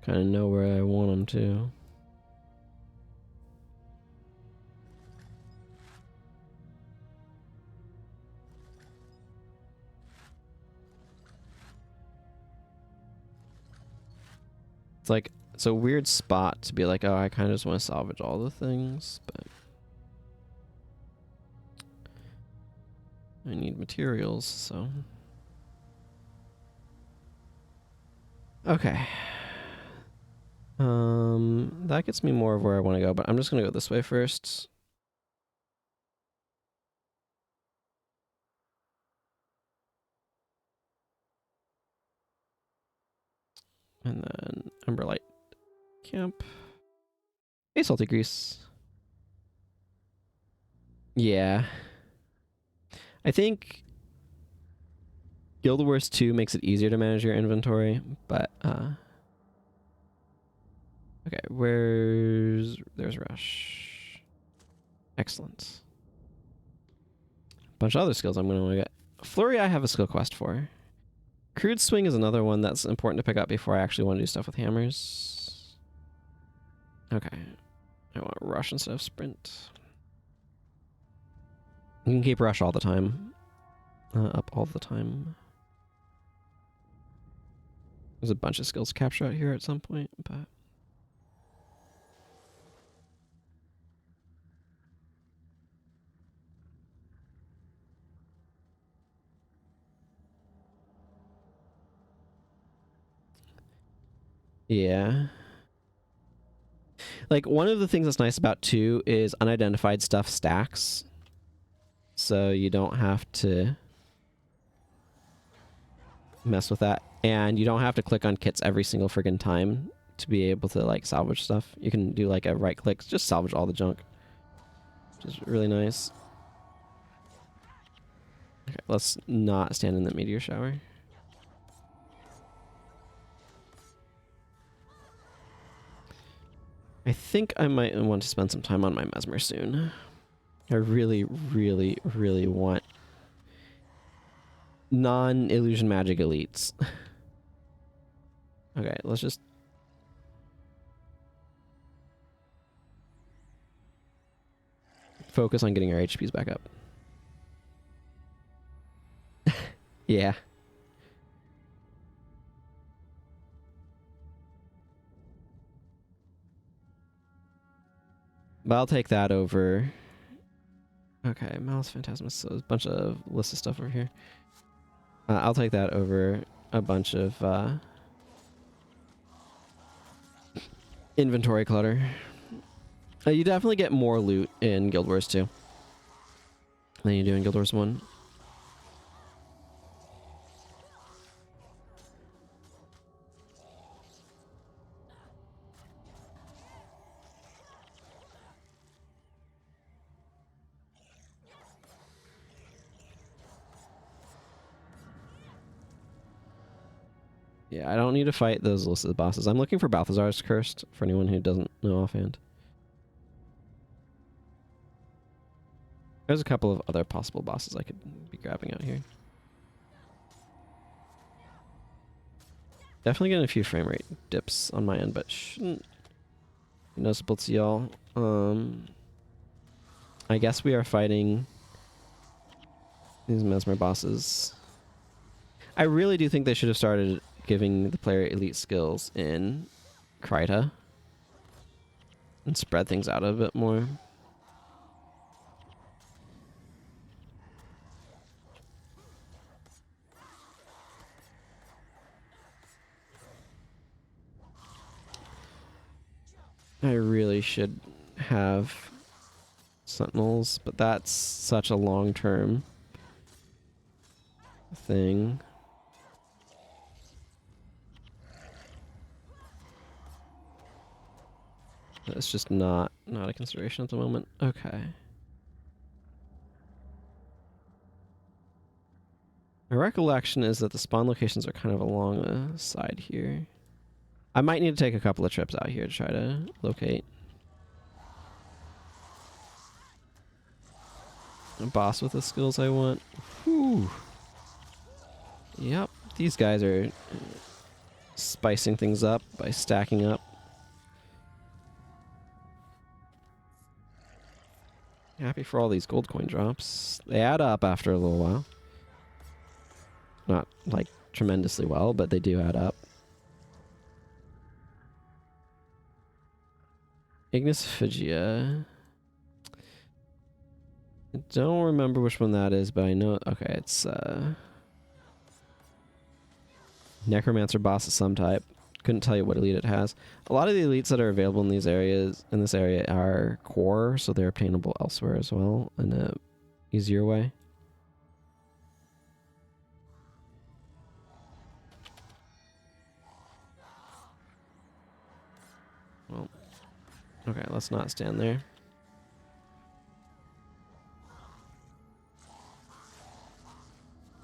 Kind of know where I want them to. It's like, it's a weird spot to be like, oh, I kind of just want to salvage all the things, but I need materials, so. Okay. That gets me more of where I want to go, but I'm just gonna go this way first. And then Umberlight Camp. Hey, Salty Grease. Yeah. I think Guild Wars 2 makes it easier to manage your inventory, but okay, there's Rush. Excellent. Bunch of other skills I'm gonna get. Flurry I have a skill quest for. Crude Swing is another one that's important to pick up before I actually want to do stuff with hammers. Okay. I want rush instead of sprint. You can keep rush all the time. Up all the time. There's a bunch of skills to capture out here at some point, but... Yeah. Like, one of the things that's nice about 2 is unidentified stuff stacks. So you don't have to mess with that. And you don't have to click on kits every single friggin' time to be able to, like, salvage stuff. You can do, like, a right click, just salvage all the junk. Which is really nice. Okay, let's not stand in the meteor shower. I think I might want to spend some time on my Mesmer soon. I really, really, really want non-illusion magic elites. Okay, let's just... focus on getting our HPs back up. Yeah. But I'll take that over... Okay, Malice Phantasmus, so there's a bunch of list of stuff over here. I'll take that over a bunch of inventory clutter. You definitely get more loot in Guild Wars 2 than you do in Guild Wars 1. Yeah, I don't need to fight those listed bosses. I'm looking for Balthazar's Cursed, for anyone who doesn't know offhand. There's a couple of other possible bosses I could be grabbing out here. Definitely getting a few frame rate dips on my end, but shouldn't be noticeable to y'all. I guess we are fighting these Mesmer bosses. I really do think they should have started giving the player elite skills in Kryta and spread things out a bit more. I really should have Sentinels, but that's such a long-term thing. It's just not a consideration at the moment. Okay. My recollection is that the spawn locations are kind of along the side here. I might need to take a couple of trips out here to try to locate a boss with the skills I want. Whew. Yep, these guys are spicing things up by stacking up. Happy for all these gold coin drops. They add up after a little while. Not, like, tremendously well, but they do add up. Ignis Fifia. I don't remember which one that is, but I know... Okay, it's, Necromancer boss of some type. Couldn't tell you what elite it has. A lot of the elites that are available in these areas, in this area, are core, so they're obtainable elsewhere as well in a easier way. Well, okay, let's not stand there.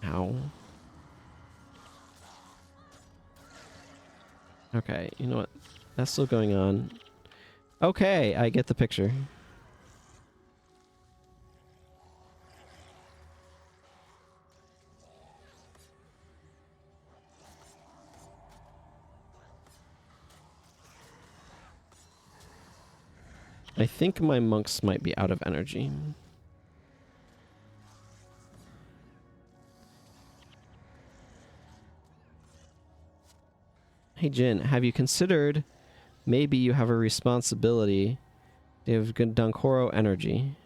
Ow. Okay, you know what? That's still going on. Okay, I get the picture. I think my monks might be out of energy. Hey Jin, have you considered maybe you have a responsibility to have good Dankoro energy?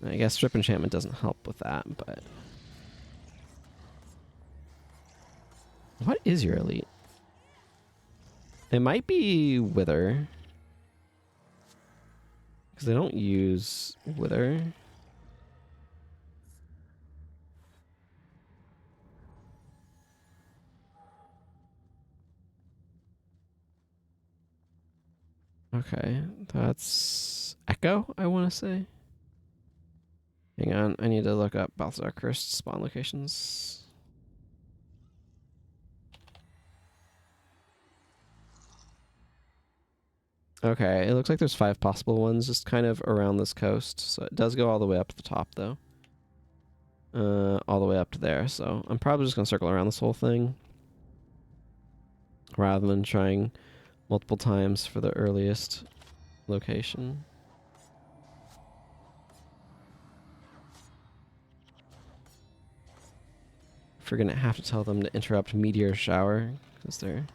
I guess strip enchantment doesn't help with that, but... What is your elite? It might be Wither. Because they don't use Wither. Okay, that's Echo, I want to say. Hang on, I need to look up Balthazar Cursed spawn locations. Okay, it looks like there's 5 possible ones just kind of around this coast. So it does go all the way up to the top, though. All the way up to there. So I'm probably just going to circle around this whole thing. Rather than trying multiple times for the earliest location. If we're going to have to tell them to interrupt Meteor Shower, because they're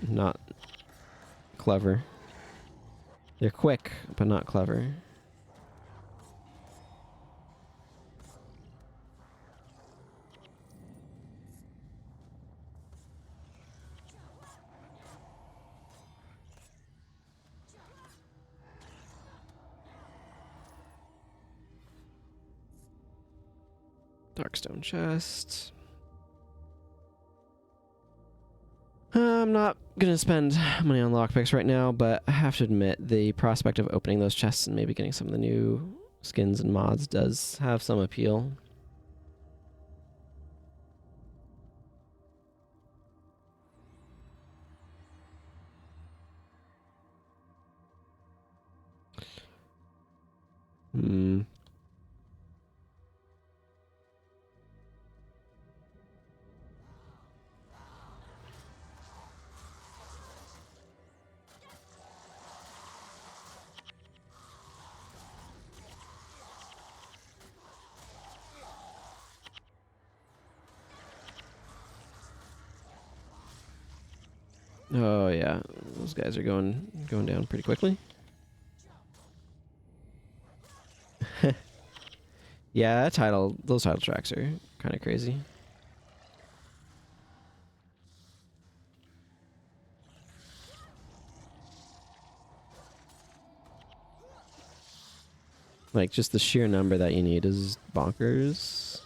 not clever. They're quick, but not clever. Darkstone chest. I'm not going to spend money on lockpicks right now, but I have to admit the prospect of opening those chests and maybe getting some of the new skins and mods does have some appeal. Oh yeah, those guys are going down pretty quickly. Yeah, those title tracks are kind of crazy. Like, just the sheer number that you need is bonkers.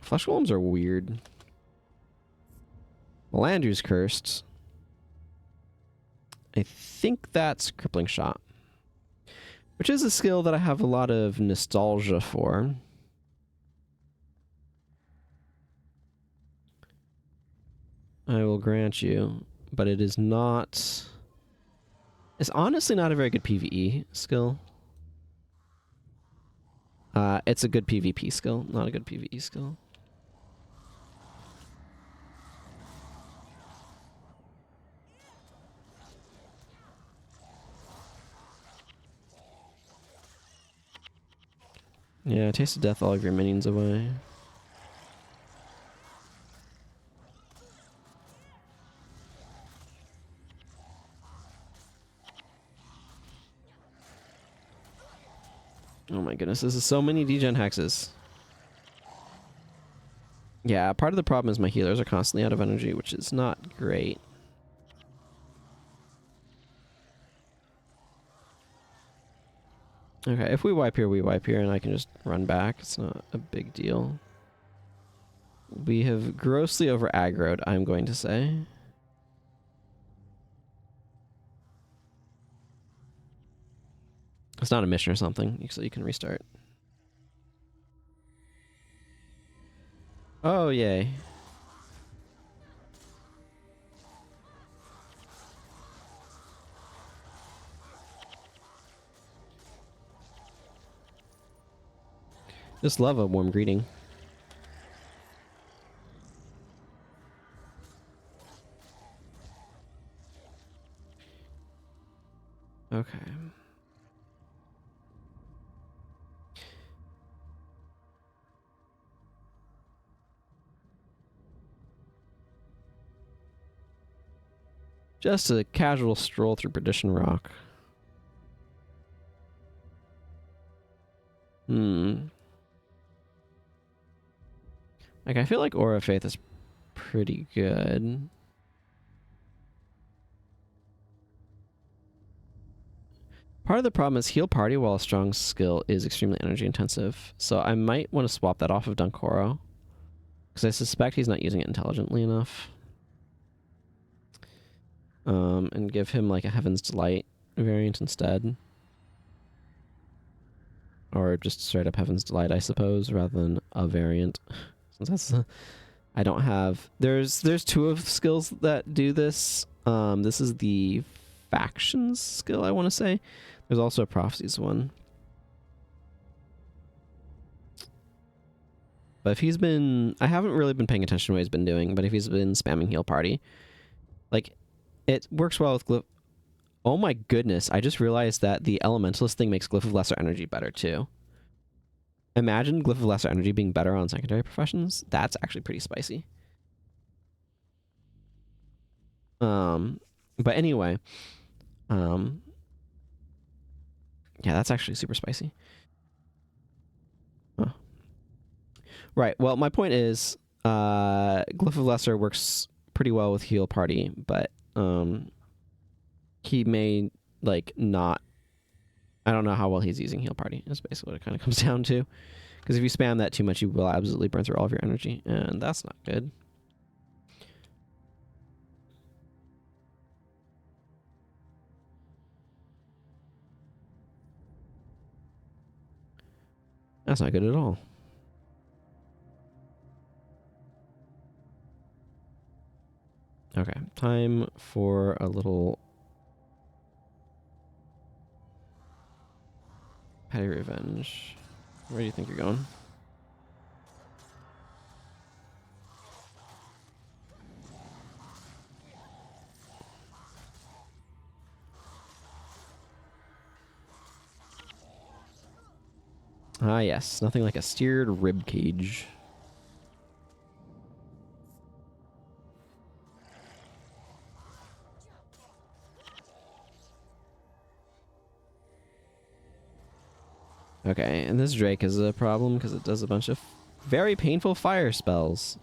Flesh golems are weird. Melandru's cursed. I think that's Crippling Shot, which is a skill that I have a lot of nostalgia for. I will grant you, but it is not... It's honestly not a very good PvE skill. It's a good PvP skill, not a good PvE skill. Yeah, taste of death all of your minions away. Oh my goodness, this is so many degen hexes. Yeah, part of the problem is my healers are constantly out of energy, which is not great. Okay, if we wipe here, we wipe here, and I can just run back. It's not a big deal. We have grossly over-aggroed, I'm going to say. It's not a mission or something, so you can restart. Oh, yay. Just love a warm greeting. Okay. Just a casual stroll through Perdition Rock. Like, I feel like Aura of Faith is pretty good. Part of the problem is Heal Party, while a strong skill, is extremely energy intensive. So I might want to swap that off of Dunkoro, because I suspect he's not using it intelligently enough. And give him like a Heaven's Delight variant instead. Or just straight up Heaven's Delight, I suppose, rather than a variant. Since that's I don't have... There's two of skills that do this. This is the Factions skill, I want to say. There's also a Prophecies one. But if he's been... I haven't really been paying attention to what he's been doing, but if he's been spamming Heal Party, like, it works well with Glyph... Oh my goodness, I just realized that the Elementalist thing makes Glyph of Lesser Energy better, too. Imagine Glyph of Lesser Energy being better on secondary professions. That's actually pretty spicy. But anyway... yeah, that's actually super spicy. Oh. Right, well, my point is, Glyph of Lesser works pretty well with Heal Party, but, he may, like, not... I don't know how well he's using Heal Party, is basically what it kind of comes down to. Because if you spam that too much, you will absolutely burn through all of your energy, and that's not good. That's not good at all. Okay, time for a little petty revenge. Where do you think you're going? Ah, yes. Nothing like a steered rib cage. Okay, and this Drake is a problem because it does a bunch of very painful fire spells.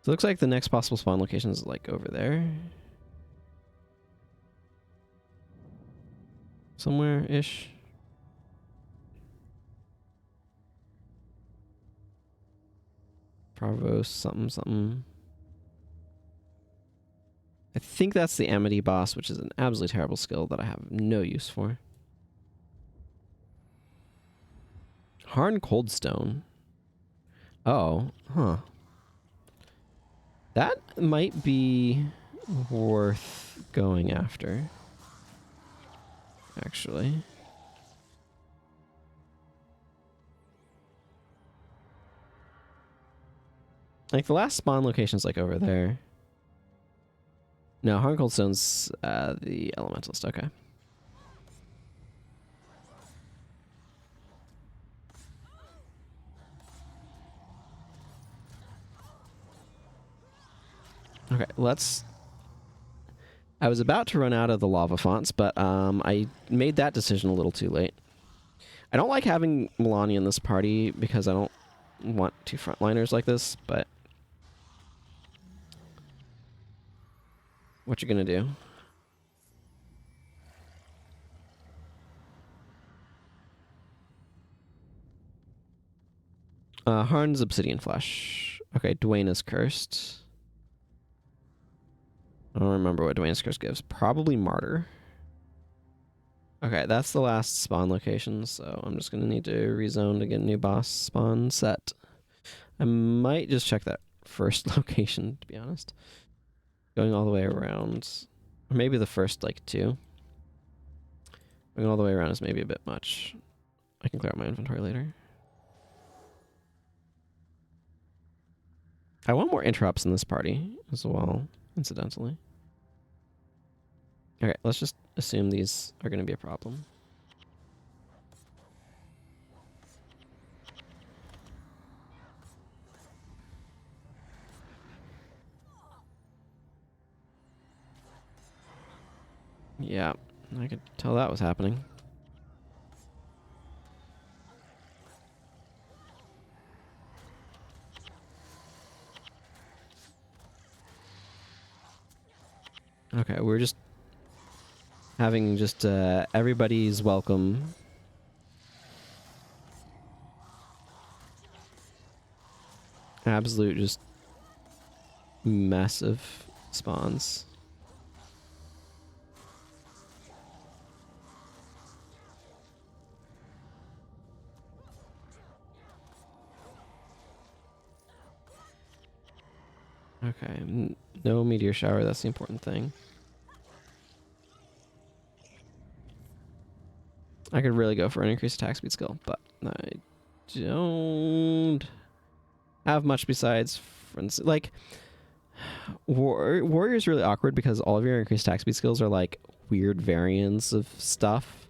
So it looks like the next possible spawn location is like over there. Somewhere-ish. Provos something something. I think that's the Amity boss, which is an absolutely terrible skill that I have no use for. Harn Coldstone. Oh, huh. That might be worth going after, actually. Like, the last spawn location's like over there. No, Harn Coldstone's the Elementalist, okay. Okay, let's... I was about to run out of the lava fonts, but I made that decision a little too late. I don't like having Melania in this party because I don't want two frontliners like this, but... What you gonna do? Harn's Obsidian Flesh. Okay, Dwayna's Cursed. I don't remember what Dwayne's Curse gives. Probably Martyr. Okay. Okay, that's the last spawn location, so I'm just gonna need to rezone to get a new boss spawn set. I might just check that first location, to be honest. Going all the way around, or maybe the first like two. Going all the way around is maybe a bit much. I can clear out my inventory later. I want more interrupts in this party as well, incidentally. Okay, let's just assume these are going to be a problem. Yeah, I could tell that was happening. Okay, we're just having just everybody's welcome. Absolute just massive spawns. Okay, no meteor shower, that's the important thing. I could really go for an increased attack speed skill, but I don't have much besides, like, Warrior is really awkward because all of your increased attack speed skills are like weird variants of stuff.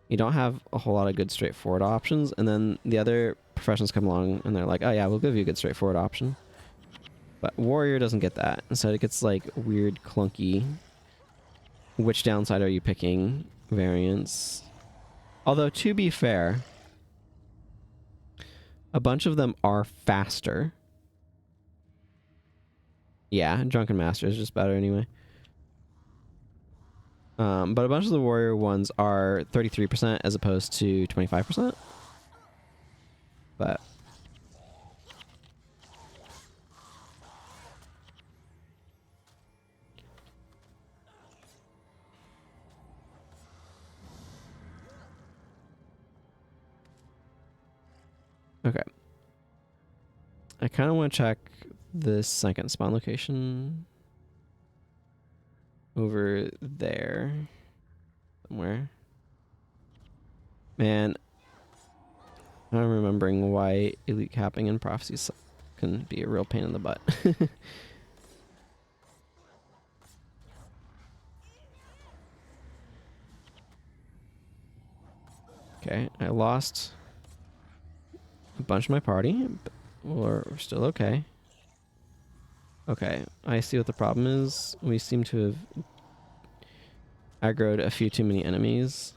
You don't have a whole lot of good straightforward options, and then the other professions come along and they're like, oh yeah, we'll give you a good straightforward option. But Warrior doesn't get that. Instead it gets like weird, clunky, which downside are you picking variants. Although, to be fair, a bunch of them are faster. Yeah, Drunken Master is just better anyway. But a bunch of the Warrior ones are 33% as opposed to 25%. But okay. I kind of want to check this second spawn location over there somewhere. Man, I'm remembering why elite capping and prophecies can be a real pain in the butt. Okay, I lost a bunch of my party, but we're still okay. Okay, I see what the problem is. We seem to have aggroed a few too many enemies.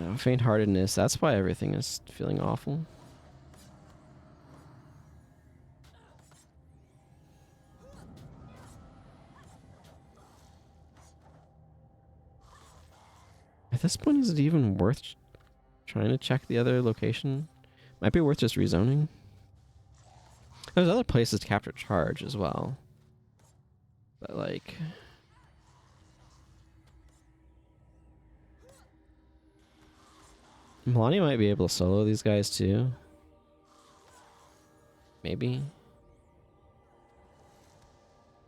Oh, faint-heartedness, that's why everything is feeling awful. At this point, is it even worth trying to check the other location? Might be worth just rezoning. There's other places to capture charge as well. But like... Melania might be able to solo these guys too. Maybe.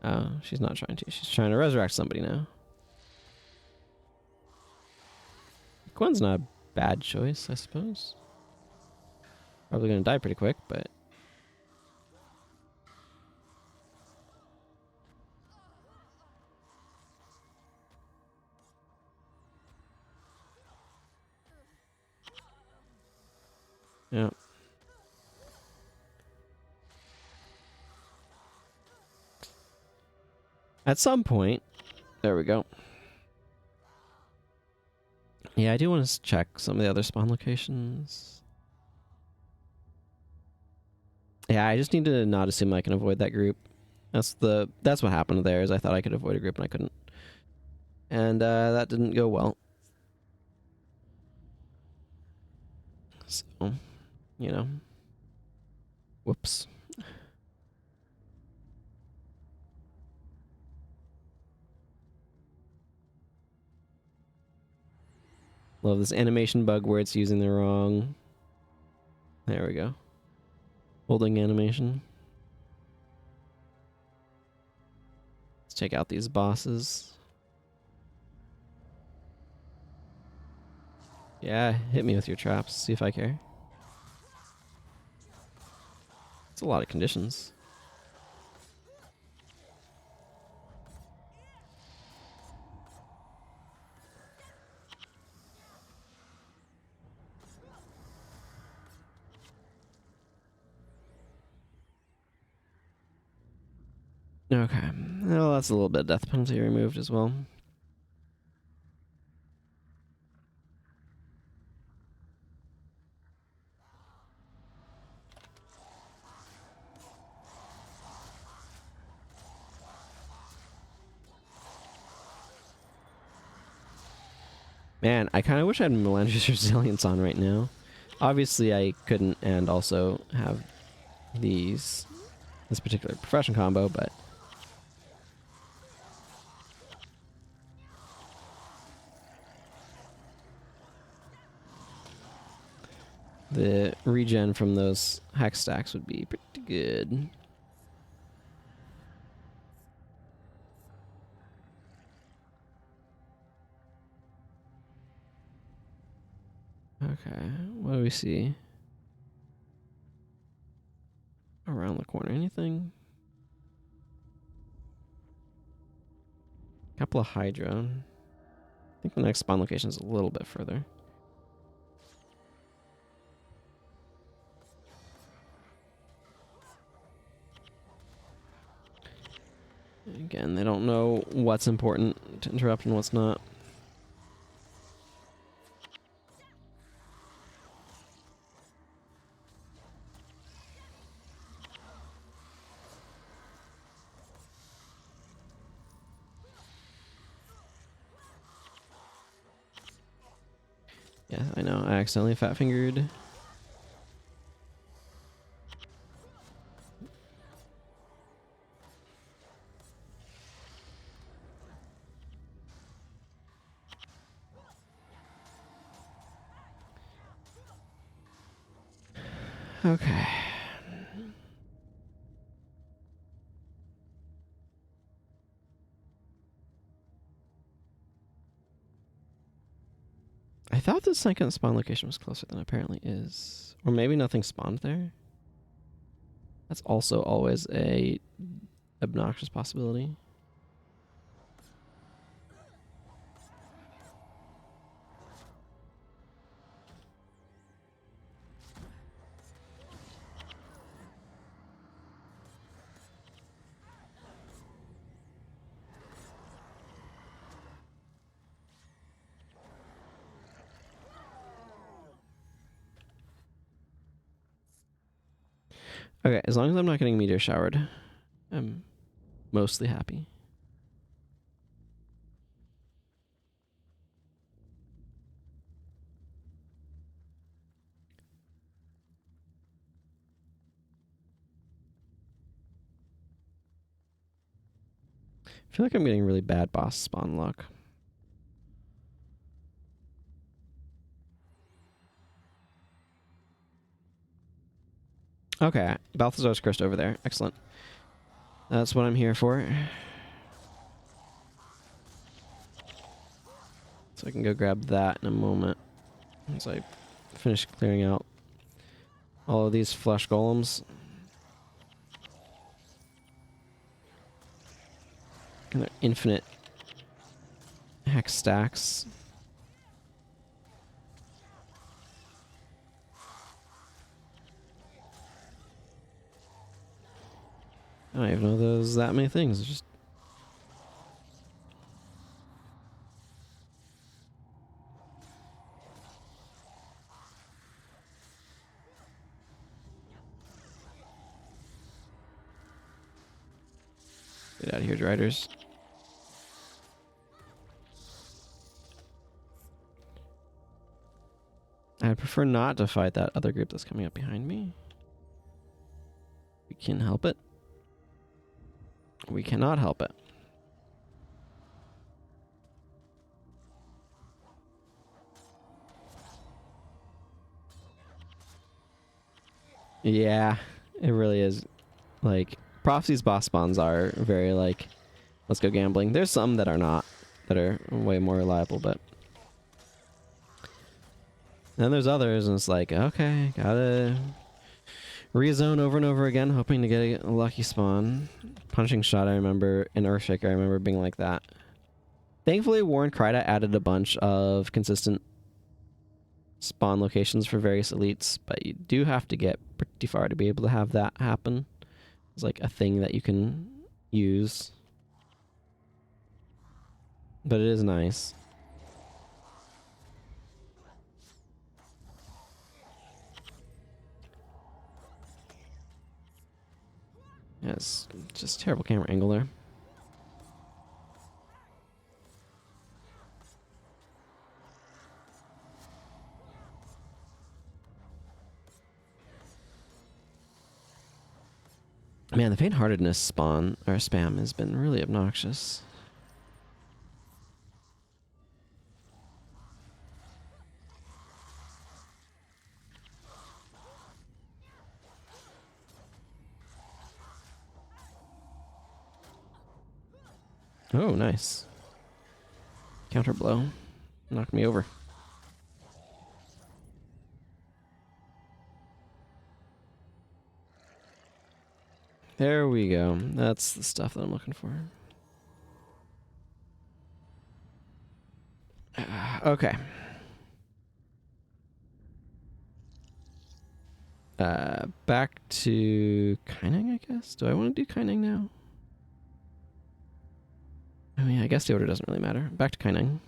Oh, she's not trying to. She's trying to resurrect somebody now. Gwen's not a bad choice, I suppose. Probably gonna die pretty quick, but... yeah. At some point... There we go. Yeah, I do want to check some of the other spawn locations. Yeah, I just need to not assume I can avoid that group. That's what happened there. Is I thought I could avoid a group and I couldn't, and that didn't go well. So, you know, whoops. Love this animation bug where it's using the wrong. There we go. Holding animation. Let's check out these bosses. Yeah, hit me with your traps. See if I care. It's a lot of conditions. Okay. Well, that's a little bit of death penalty removed as well. Man, I kind of wish I had Melandri's Resilience on right now. Obviously, I couldn't and also have this particular profession combo, but the regen from those hex stacks would be pretty good. Okay, what do we see? Around the corner, anything? Couple of Hydra. I think the next spawn location is a little bit further. Again, they don't know what's important to interrupt and what's not. Yeah, I know. I accidentally fat fingered. Okay. I thought the second spawn location was closer than it apparently is. Or maybe nothing spawned there. That's also always a obnoxious possibility. Okay, as long as I'm not getting meteor showered, I'm mostly happy. I feel like I'm getting really bad boss spawn luck. Okay, Balthazar's cursed over there. Excellent. That's what I'm here for. So I can go grab that in a moment. Once I finish clearing out all of these flesh golems. And they're infinite hex stacks. I don't even know there's that many things. It's just Get out of here, Driders. I'd prefer not to fight that other group that's coming up behind me. We can help it. We cannot help it. Yeah, it really is. Like, Prophecy's boss spawns are very like, let's go gambling. There's some that are not, that are way more reliable, but then there's others, and it's like, okay, gotta rezone over and over again, hoping to get a lucky spawn. Punching Shot, I remember, and Earthshaker, I remember being like that. Thankfully, Warren Kryta added a bunch of consistent spawn locations for various elites, but you do have to get pretty far to be able to have that happen. It's like a thing that you can use. But it is nice. Yeah, it's just terrible camera angle there. Man, the faint-heartedness spawn or spam has been really obnoxious. Oh, nice. Counter blow. Knocked me over. There we go. That's the stuff that I'm looking for. Okay. Back to Kaining, I guess. Do I want to do Kaining now? I mean, I guess the order doesn't really matter. Back to Kaining.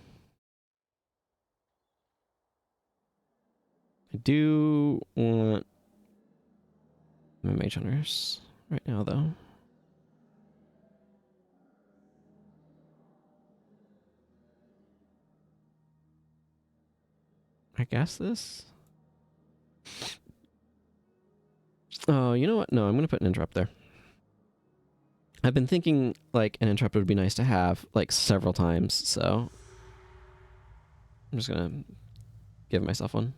I do want my Mage Hunters right now, though. I guess this? Oh, you know what? No, I'm going to put an interrupt there. I've been thinking, like, an interrupt would be nice to have, like, several times, so I'm just going to give myself one.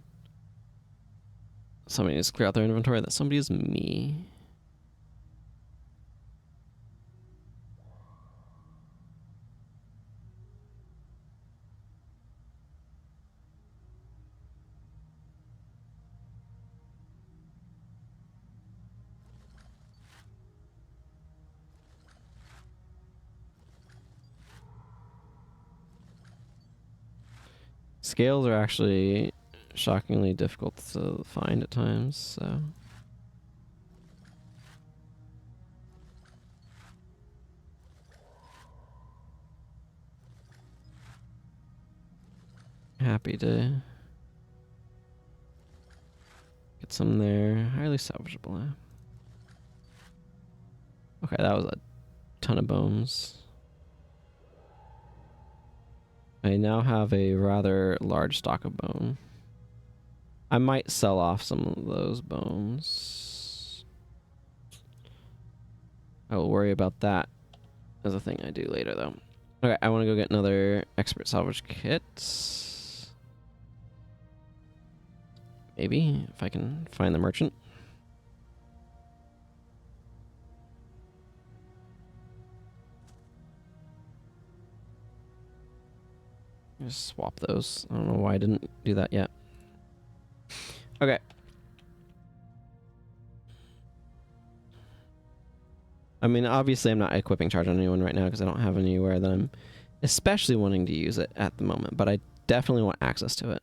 Somebody needs to clear out their inventory. That somebody is me. Scales are actually shockingly difficult to find at times, so... Happy to get some there. Highly salvageable. Okay, that was a ton of bones. I now have a rather large stock of bone. I might sell off some of those bones. I will worry about that as a thing I do later, though. Okay, I want to go get another expert salvage kit. Maybe, if I can find the merchant. Just swap those. I don't know why I didn't do that yet. Okay. I mean, obviously I'm not equipping charge on anyone right now because I don't have anywhere that I'm especially wanting to use it at the moment, but I definitely want access to it.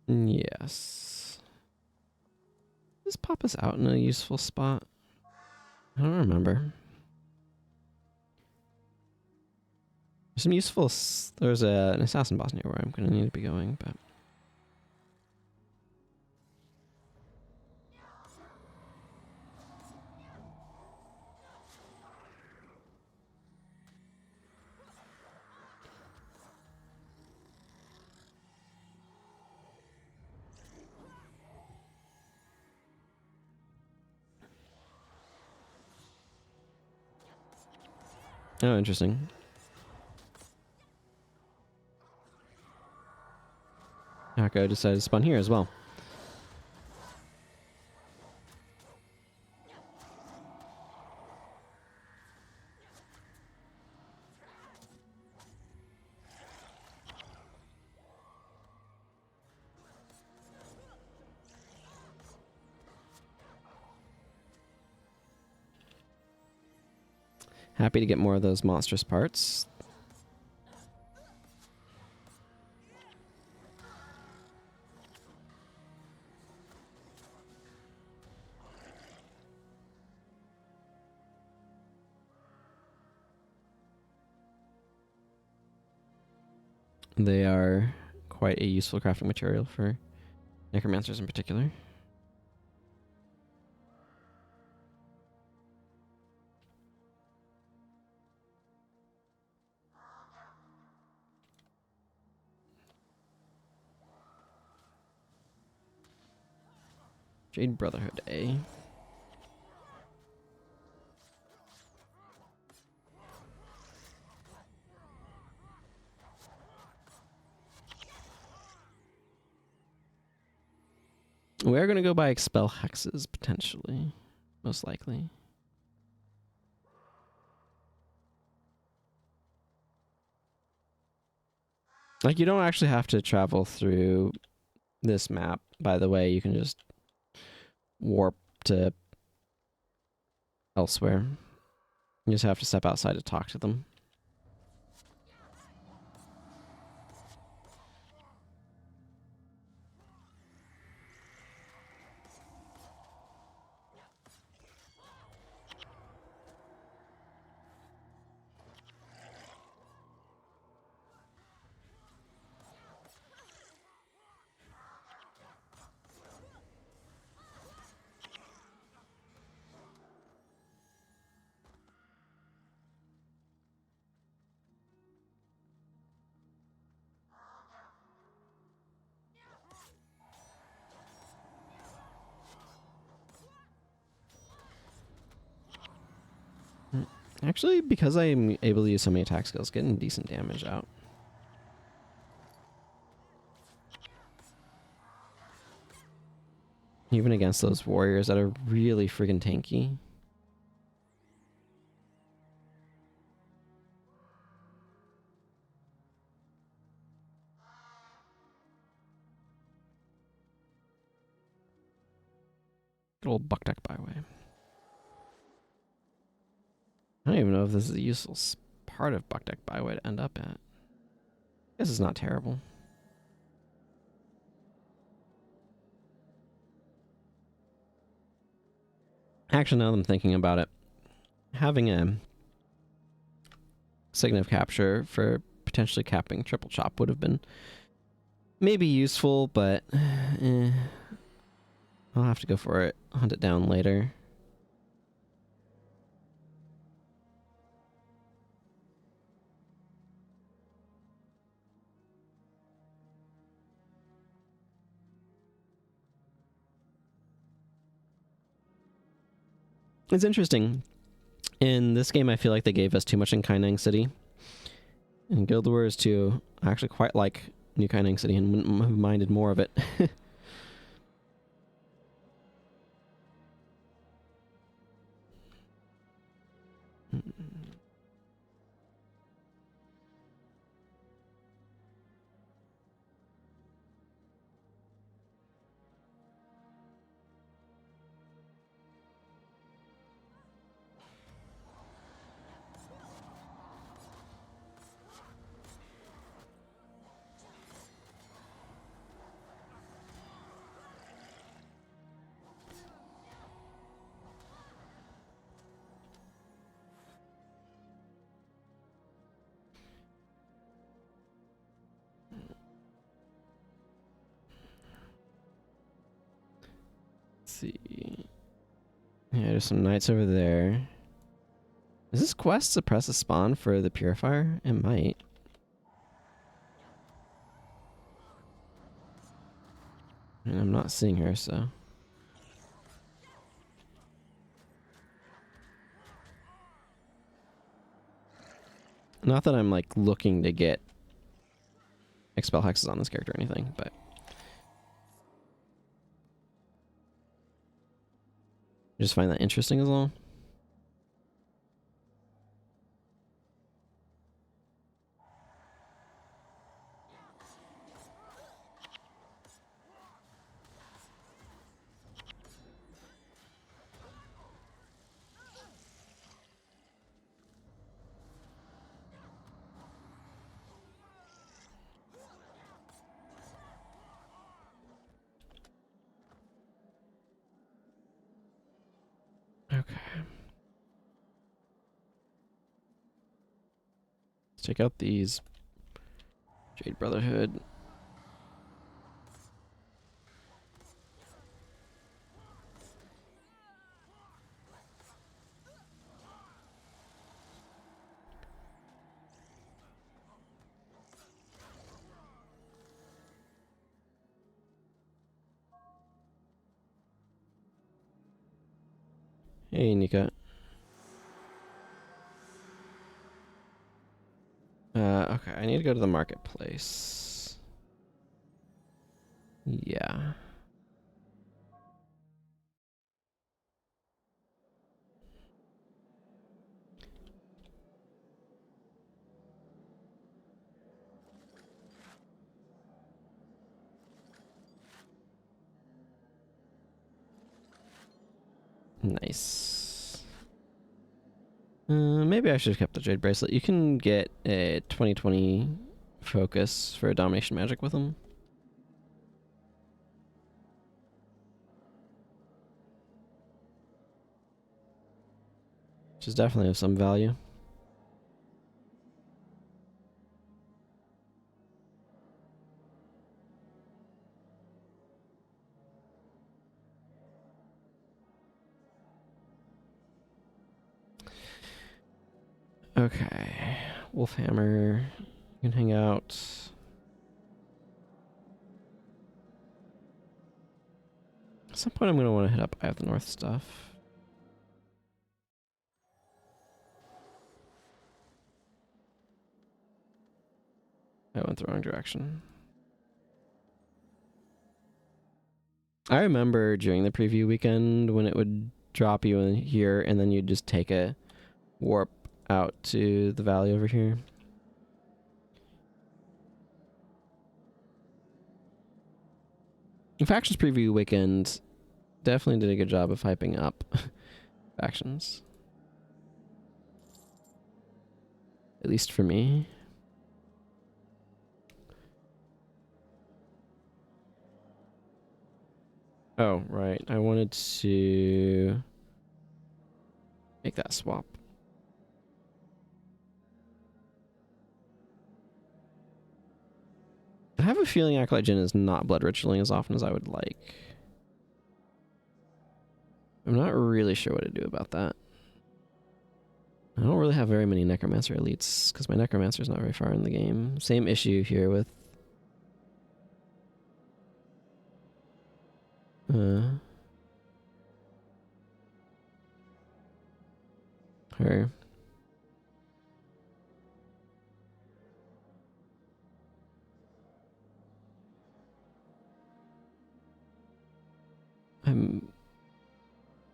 Yes. Does this pop us out in a useful spot? I don't remember. There's some useful... There's an assassin boss near where I'm going to need to be going, but... Oh, interesting. Hako decided to spawn here as well. Happy to get more of those monstrous parts. They are quite a useful crafting material for necromancers in particular. Jade Brotherhood, eh? We're going to go by Expel Hexes, potentially. Most likely. Like, you don't actually have to travel through this map, by the way. You can just warp to elsewhere. You just have to step outside to talk to them. Actually, because I'm able to use so many attack skills, getting decent damage out. Even against those warriors that are really friggin' tanky. Good old buck deck byway. I don't even know if this is a useful part of buck deck byway to end up at. This is not terrible. Actually, now that I'm thinking about it, having a Sign of Capture for potentially capping Triple Chop would have been maybe useful, but I'll have to go for it, hunt it down later. It's interesting. In this game, I feel like they gave us too much in Kainang City. In Guild Wars 2, I actually quite like New Kainang City and wouldn't have minded more of it. see. Yeah, there's some knights over there. Is this quest suppress a spawn for the purifier? It might. And I'm not seeing her, so. Not that I'm like looking to get expel hexes on this character or anything, but I just find that interesting as well. Okay. Let's check out these Jade Brotherhood. Hey, Nika. Okay, I need to go to the marketplace. Yeah. Nice. Maybe I should have kept the Jade Bracelet. You can get a 2020 focus for Domination Magic with them. Which is definitely of some value. Okay. Wolfhammer. You can hang out. At some point I'm going to want to hit up Eye of the North stuff. I went the wrong direction. I remember during the preview weekend when it would drop you in here and then you'd just take a warp out to the valley over here. Factions preview weekend definitely did a good job of hyping up factions. At least for me. Oh, right. I wanted to make that swap. I have a feeling Acolyte Jin is not blood ritualing as often as I would like. I'm not really sure what to do about that. I don't really have very many Necromancer elites because my Necromancer is not very far in the game. Same issue here with her. I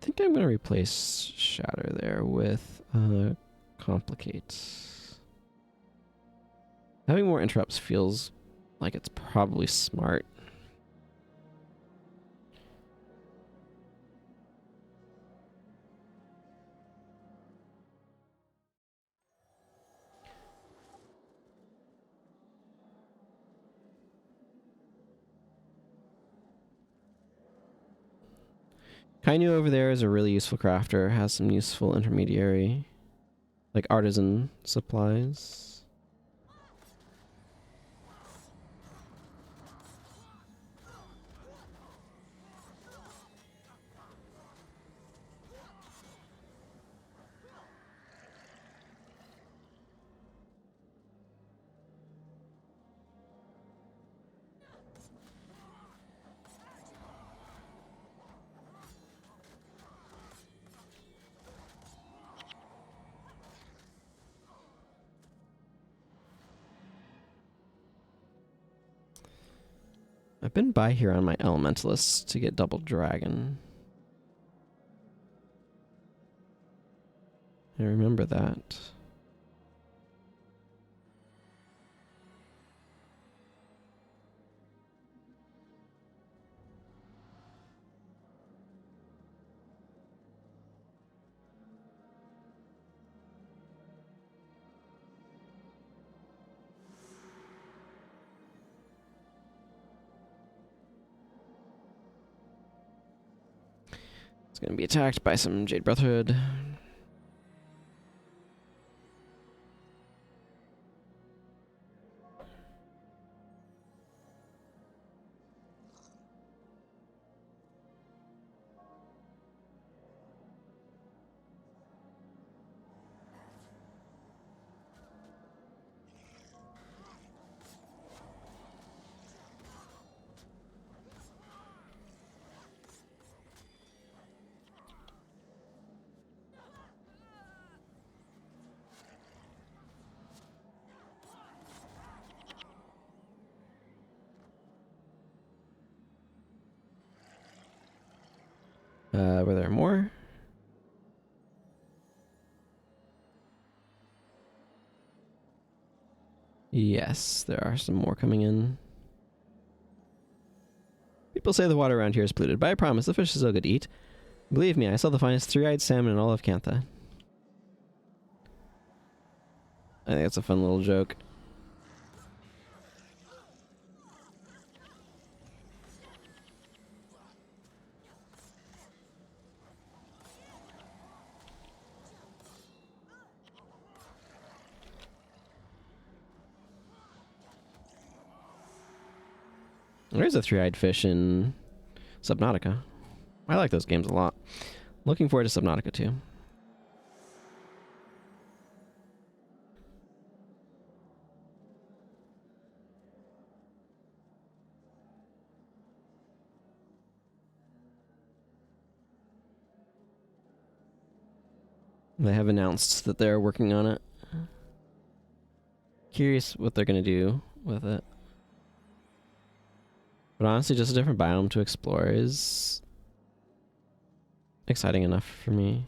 think I'm going to replace Shatter there with Complicate. Having more interrupts feels like it's probably smart. Kainu over there is a really useful crafter, has some useful intermediary, like artisan supplies. I've been by here on my elementalists to get double dragon. I remember that. It's gonna be attacked by some Jade Brotherhood. Were there more? Yes, there are some more coming in. People say the water around here is polluted, but I promise the fish is so good to eat. Believe me, I saw the finest three-eyed salmon in all of Cantha. I think that's a fun little joke. There's a three-eyed fish in Subnautica. I like those games a lot. Looking forward to Subnautica too. They have announced that they're working on it. Curious what they're going to do with it. But honestly, just a different biome to explore is exciting enough for me.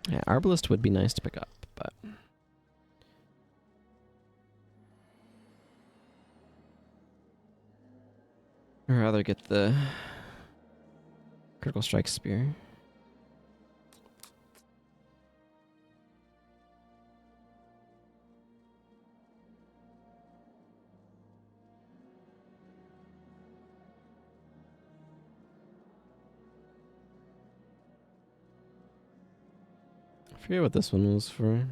Yeah, Arbalist would be nice to pick up, but... I'd rather get the Critical Strike Spear. I forget what this one was for.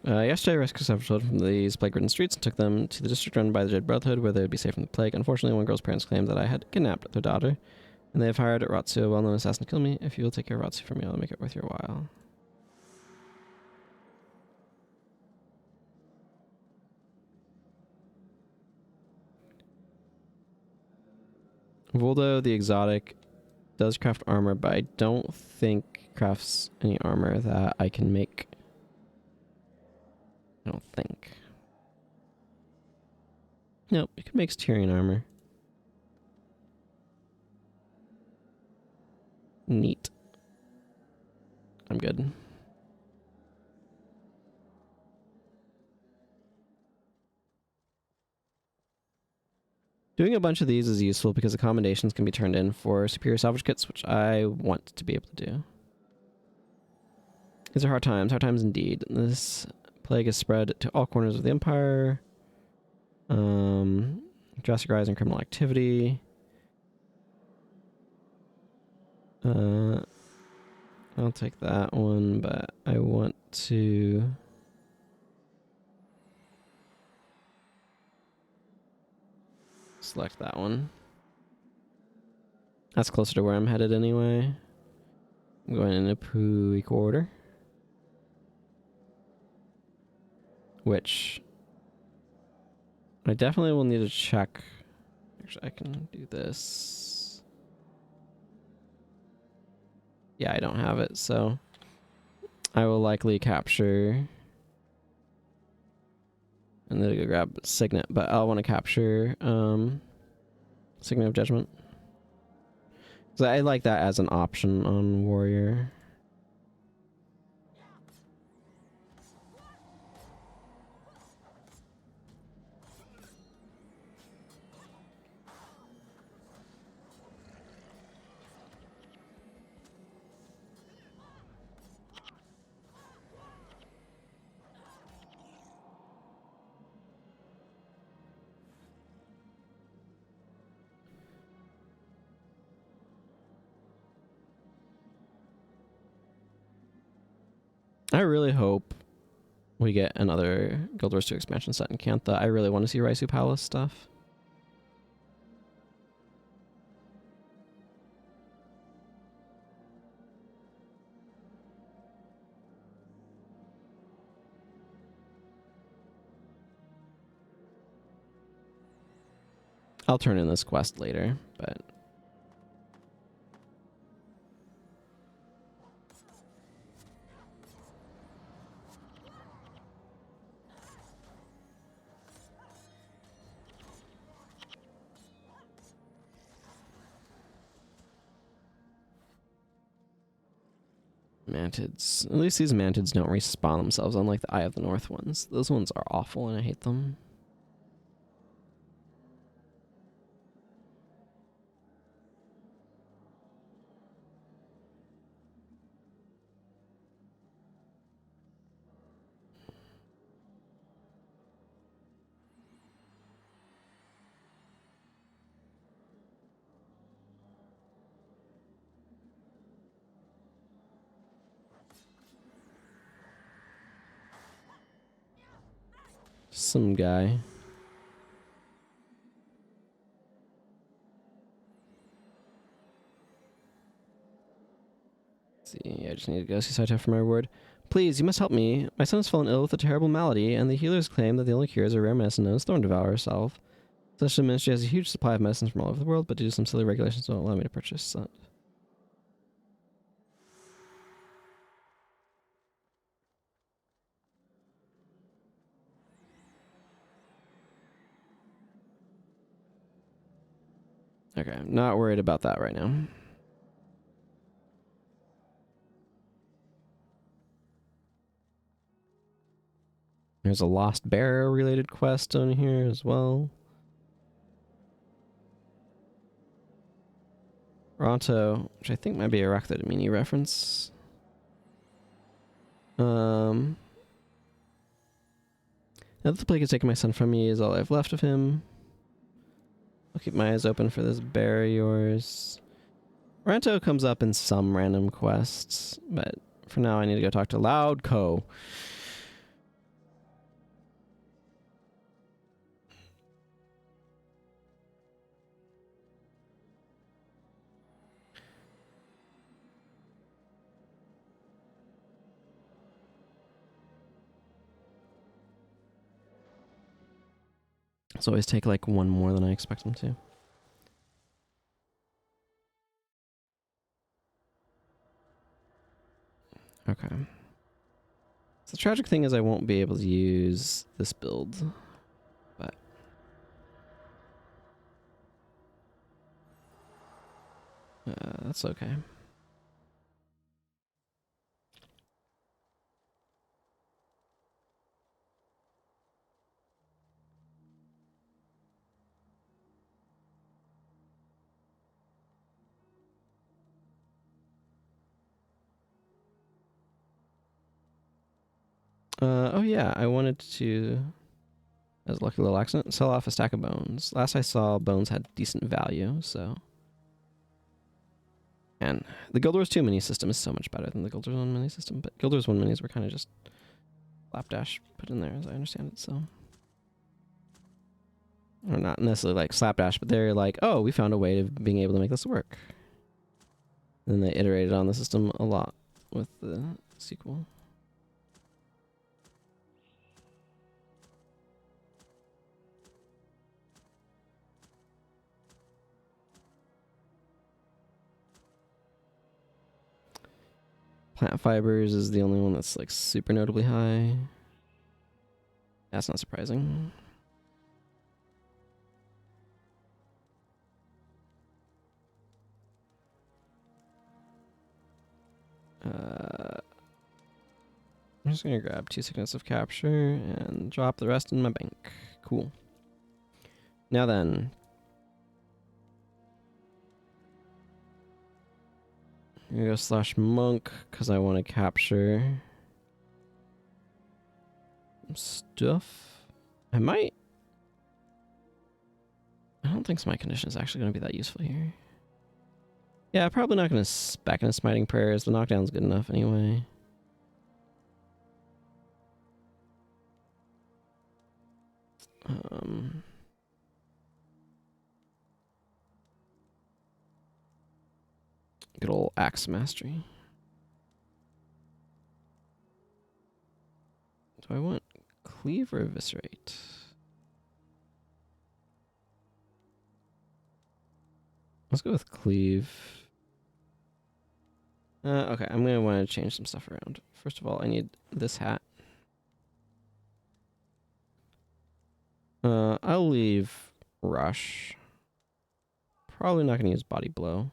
Yesterday, I rescued several children from these plague-ridden streets and took them to the district run by the Jade Brotherhood, where they would be safe from the plague. Unfortunately, one girl's parents claimed that I had kidnapped their daughter, and they have hired Ratsu, a well-known assassin, to kill me. If you will take care of Ratsu for me, I'll make it worth your while. Voldo, the exotic, does craft armor, but I don't think crafts any armor that I can make. I don't think. Nope, it makes Tyrian armor. Neat. I'm good. Doing a bunch of these is useful because accommodations can be turned in for superior salvage kits, which I want to be able to do. These are hard times indeed. This plague is spread to all corners of the Empire. Drastic rise in criminal activity. I'll take that one, but I want to... Select that one. That's closer to where I'm headed anyway. I'm going into Pui Quarter. Which I definitely will need to check. Actually, I can do this. Yeah, I don't have it, so I will likely capture and then go grab Signet, but I'll want to capture Signet of Judgment. So I like that as an option on Warrior. I really hope we get another Guild Wars 2 expansion set in Cantha. I really want to see Raisu Palace stuff. I'll turn in this quest later, but Mantids. At least these Mantids don't respawn themselves, unlike the Eye of the North ones. Those ones are awful and I hate them. Some guy. Let's see, I just need to go see Saito for my reward. Please, you must help me. My son has fallen ill with a terrible malady, and the healers claim that the only cure is a rare medicine known as Thorn Devourer salve. Such a ministry has a huge supply of medicines from all over the world, but due to some silly regulations, don't allow me to purchase that. Okay, I'm not worried about that right now. There's a Lost Bear related quest on here as well. Ronto, which I think might be a Rakuthamini reference. Now that the plague has taken my son from me is all I have left of him. I'll keep my eyes open for this bear of yours. Ronto comes up in some random quests, but for now I need to go talk to Loudco. So always take like one more than I expect them to. Okay. So the tragic thing is I won't be able to use this build, but that's okay. Oh yeah, I wanted to, as a lucky little accident, sell off a stack of bones. Last I saw, bones had decent value, so. And the Guild Wars 2 mini system is so much better than the Guild Wars 1 mini system, but Guild Wars 1 minis were kind of just slapdash put in there, as I understand it, so. Or not necessarily like slapdash, but they're like, oh, we found a way of being able to make this work. And they iterated on the system a lot with the sequel. Plant fibers is the only one that's like super notably high. That's not surprising. I'm just gonna grab 2 seconds of capture and drop the rest in my bank. Cool. Now then. I'm gonna go /monk because I want to capture stuff. I don't think my condition is actually going to be that useful here. Yeah, probably not going to back into smiting prayers. The knockdown's good enough anyway. Good old axe mastery. Do I want cleave or eviscerate? Let's go with cleave. Okay, I'm going to want to change some stuff around. First of all, I need this hat. I'll leave rush. Probably not going to use body blow.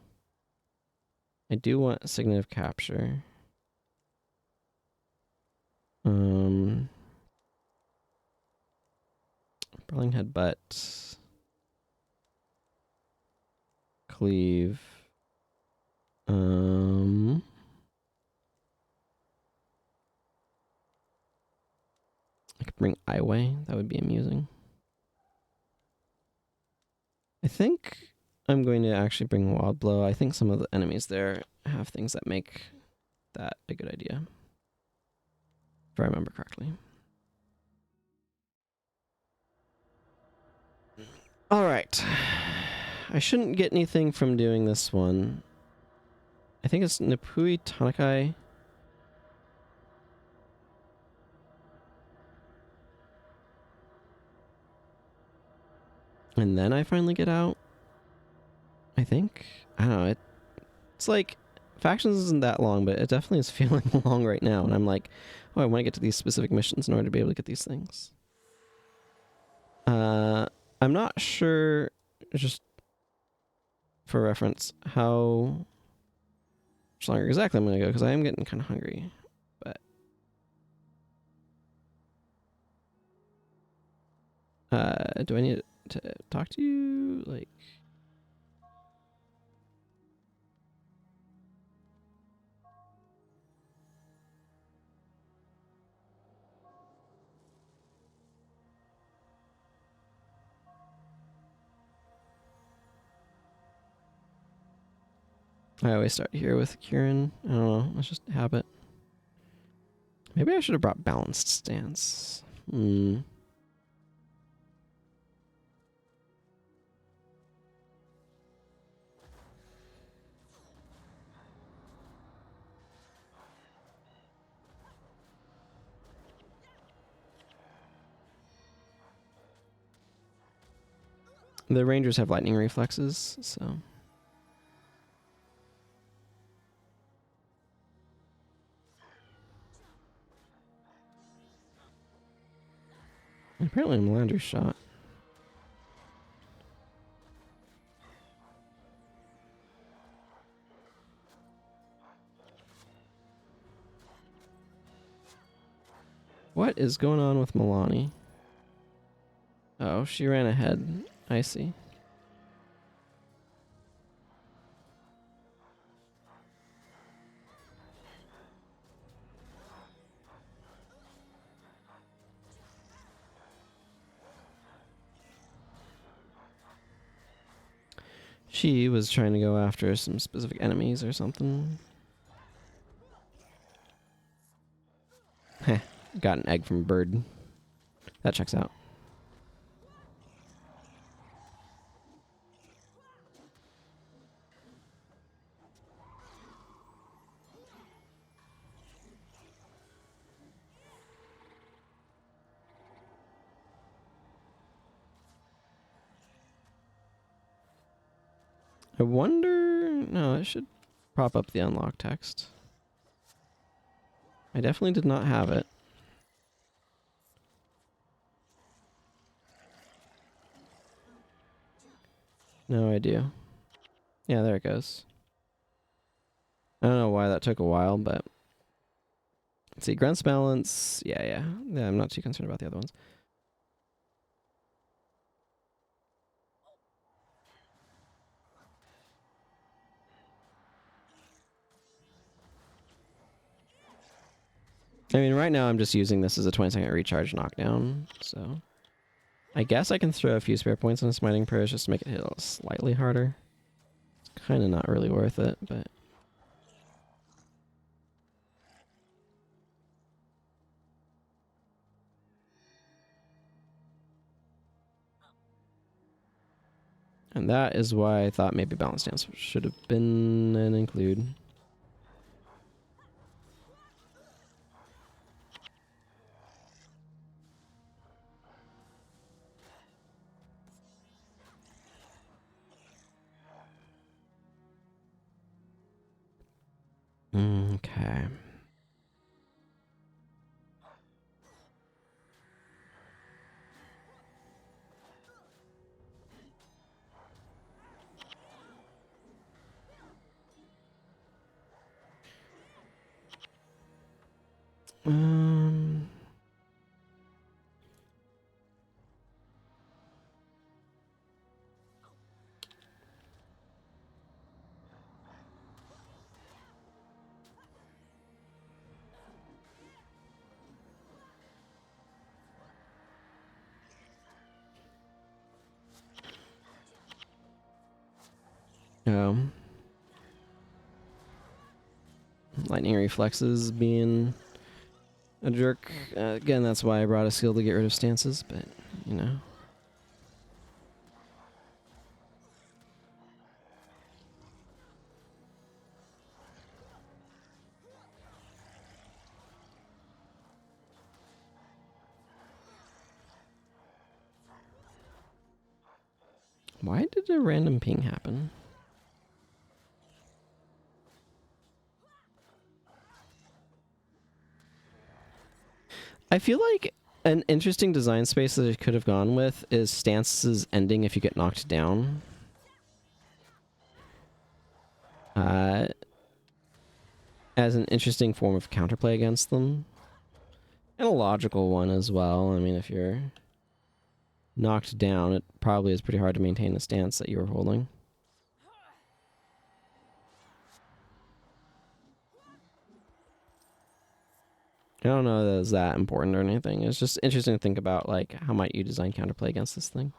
I do want signet of capture. Brawling headbutt. Cleave. I could bring Eyeway. That would be amusing. I think I'm going to actually bring Wild Blow. I think some of the enemies there have things that make that a good idea. If I remember correctly. Alright. I shouldn't get anything from doing this one. I think it's Nipui Tanakai. And then I finally get out. I think. I don't know. It's like Factions isn't that long, but it definitely is feeling long right now. And I'm like, oh, I want to get to these specific missions in order to be able to get these things. I'm not sure, just for reference, how much longer exactly I'm going to go, because I am getting kind of hungry. But do I need to talk to you? Like, I always start here with Kieran. I don't know. Let's just habit. Maybe I should have brought balanced stance. The Rangers have lightning reflexes, so... Apparently Melander's shot. What is going on with Milani? Oh, she ran ahead. I see. She was trying to go after some specific enemies or something. Heh, got an egg from a bird. That checks out. I wonder... No, it should prop up the unlock text. I definitely did not have it. No idea. Yeah, there it goes. I don't know why that took a while, but... Let's see, Grunt's balance... Yeah, I'm not too concerned about the other ones. I mean, right now I'm just using this as a 20-second recharge knockdown, so... I guess I can throw a few spare points on a Smiting Prayers just to make it hit a little slightly harder. It's kind of not really worth it, but... And that is why I thought maybe Balance Dance should have been an include. Okay. Um... Lightning reflexes being a jerk. Again, that's why I brought a skill to get rid of stances, but, you know. Why did a random ping happen? I feel like an interesting design space that it could have gone with is stances ending if you get knocked down. As an interesting form of counterplay against them. And a logical one as well. I mean, if you're knocked down, it probably is pretty hard to maintain the stance that you were holding. I don't know that it's that important or anything. It's just interesting to think about, like, how might you design counterplay against this thing.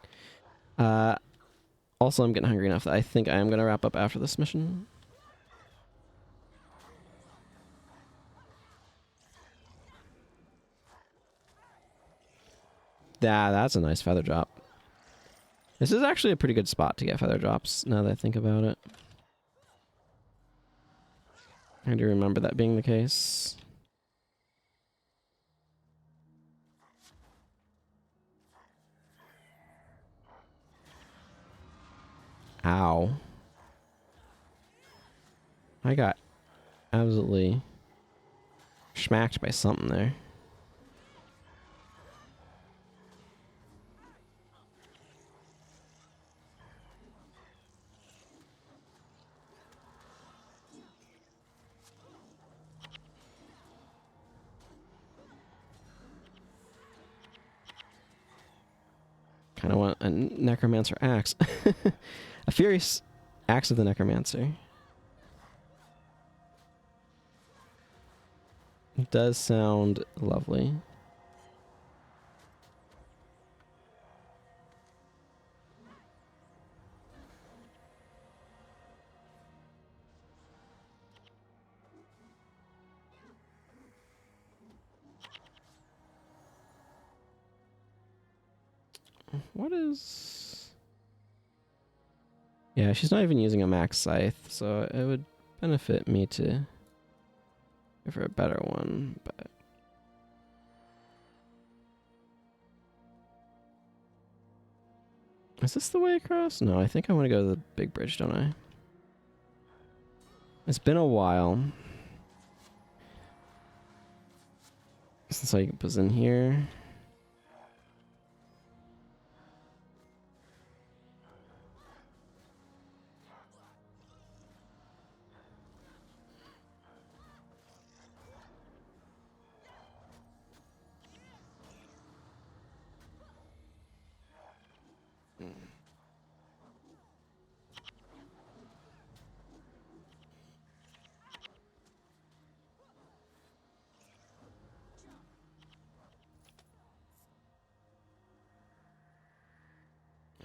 Also, I'm getting hungry enough that I think I am going to wrap up after this mission. Yeah, that's a nice feather drop. This is actually a pretty good spot to get feather drops, now that I think about it. I do remember that being the case. Ow. I got absolutely smacked by something there. Kind of want a Necromancer axe. A furious axe of the Necromancer. It does sound lovely. What is... Yeah, she's not even using a max scythe, so it would benefit me to give her a better one, but... Is this the way across? No, I think I want to go to the big bridge, don't I? It's been a while since I was in here.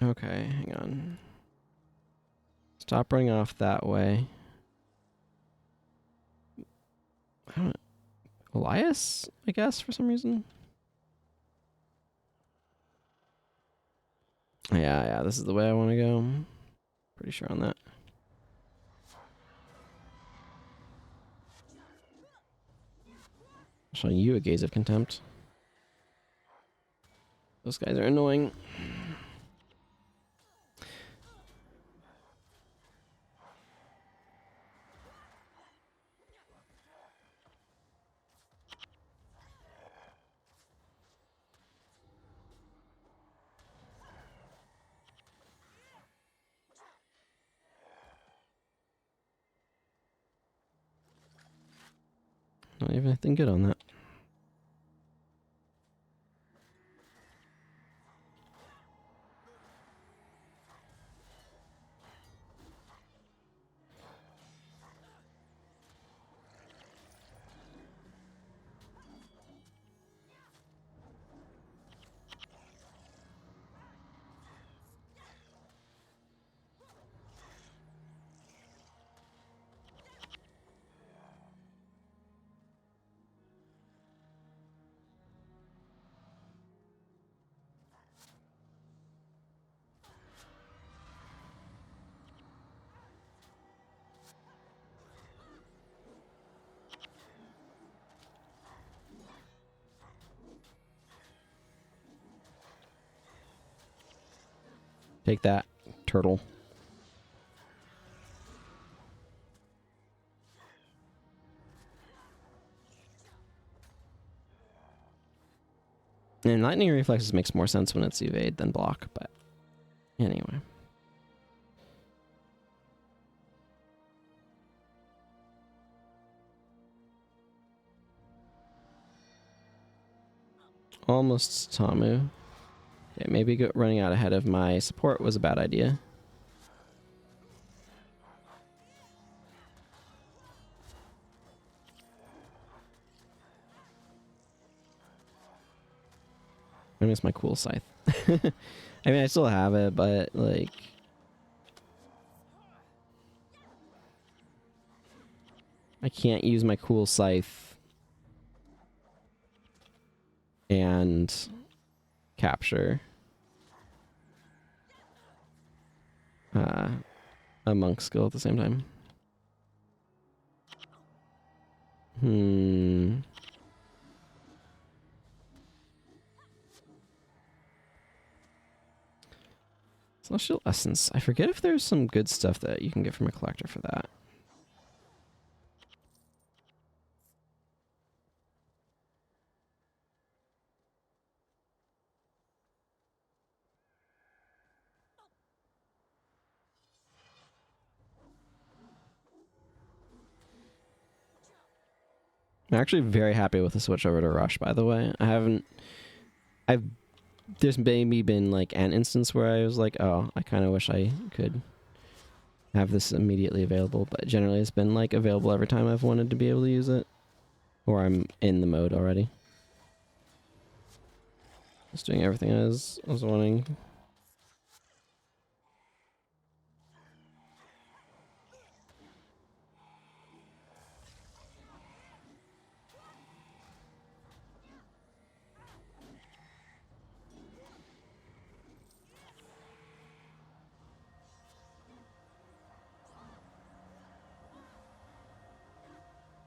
Okay, hang on. Stop running off that way. I don't... Elias, I guess, for some reason. Yeah, this is the way I want to go. Pretty sure on that. Showing you a gaze of contempt. Those guys are annoying. Not even anything good on that. Take that, turtle. And lightning reflexes makes more sense when it's evade than block, but anyway. Almost Tamu. Okay, maybe running out ahead of my support was a bad idea. I miss my cool scythe. I mean, I still have it, but like... I can't use my cool scythe and capture a monk skill at the same time. Celestial Essence. I forget if there's some good stuff that you can get from a collector for that. I'm actually very happy with the switch over to Rush, by the way. There's maybe been like an instance where I was like, oh, I kind of wish I could have this immediately available, but generally it's been like available every time I've wanted to be able to use it, or I'm in the mode already. Just doing everything I was wanting.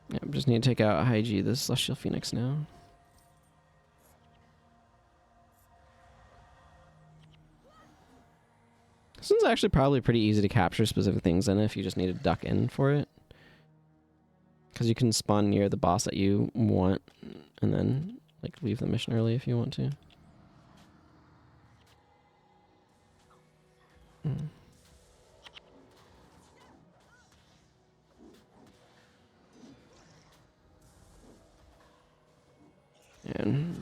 Yeah, I just need to take out Hyg, the Celestial Phoenix now. This one's actually probably pretty easy to capture specific things in if you just need to duck in for it. Because you can spawn near the boss that you want, and then like leave the mission early if you want to. Mm. And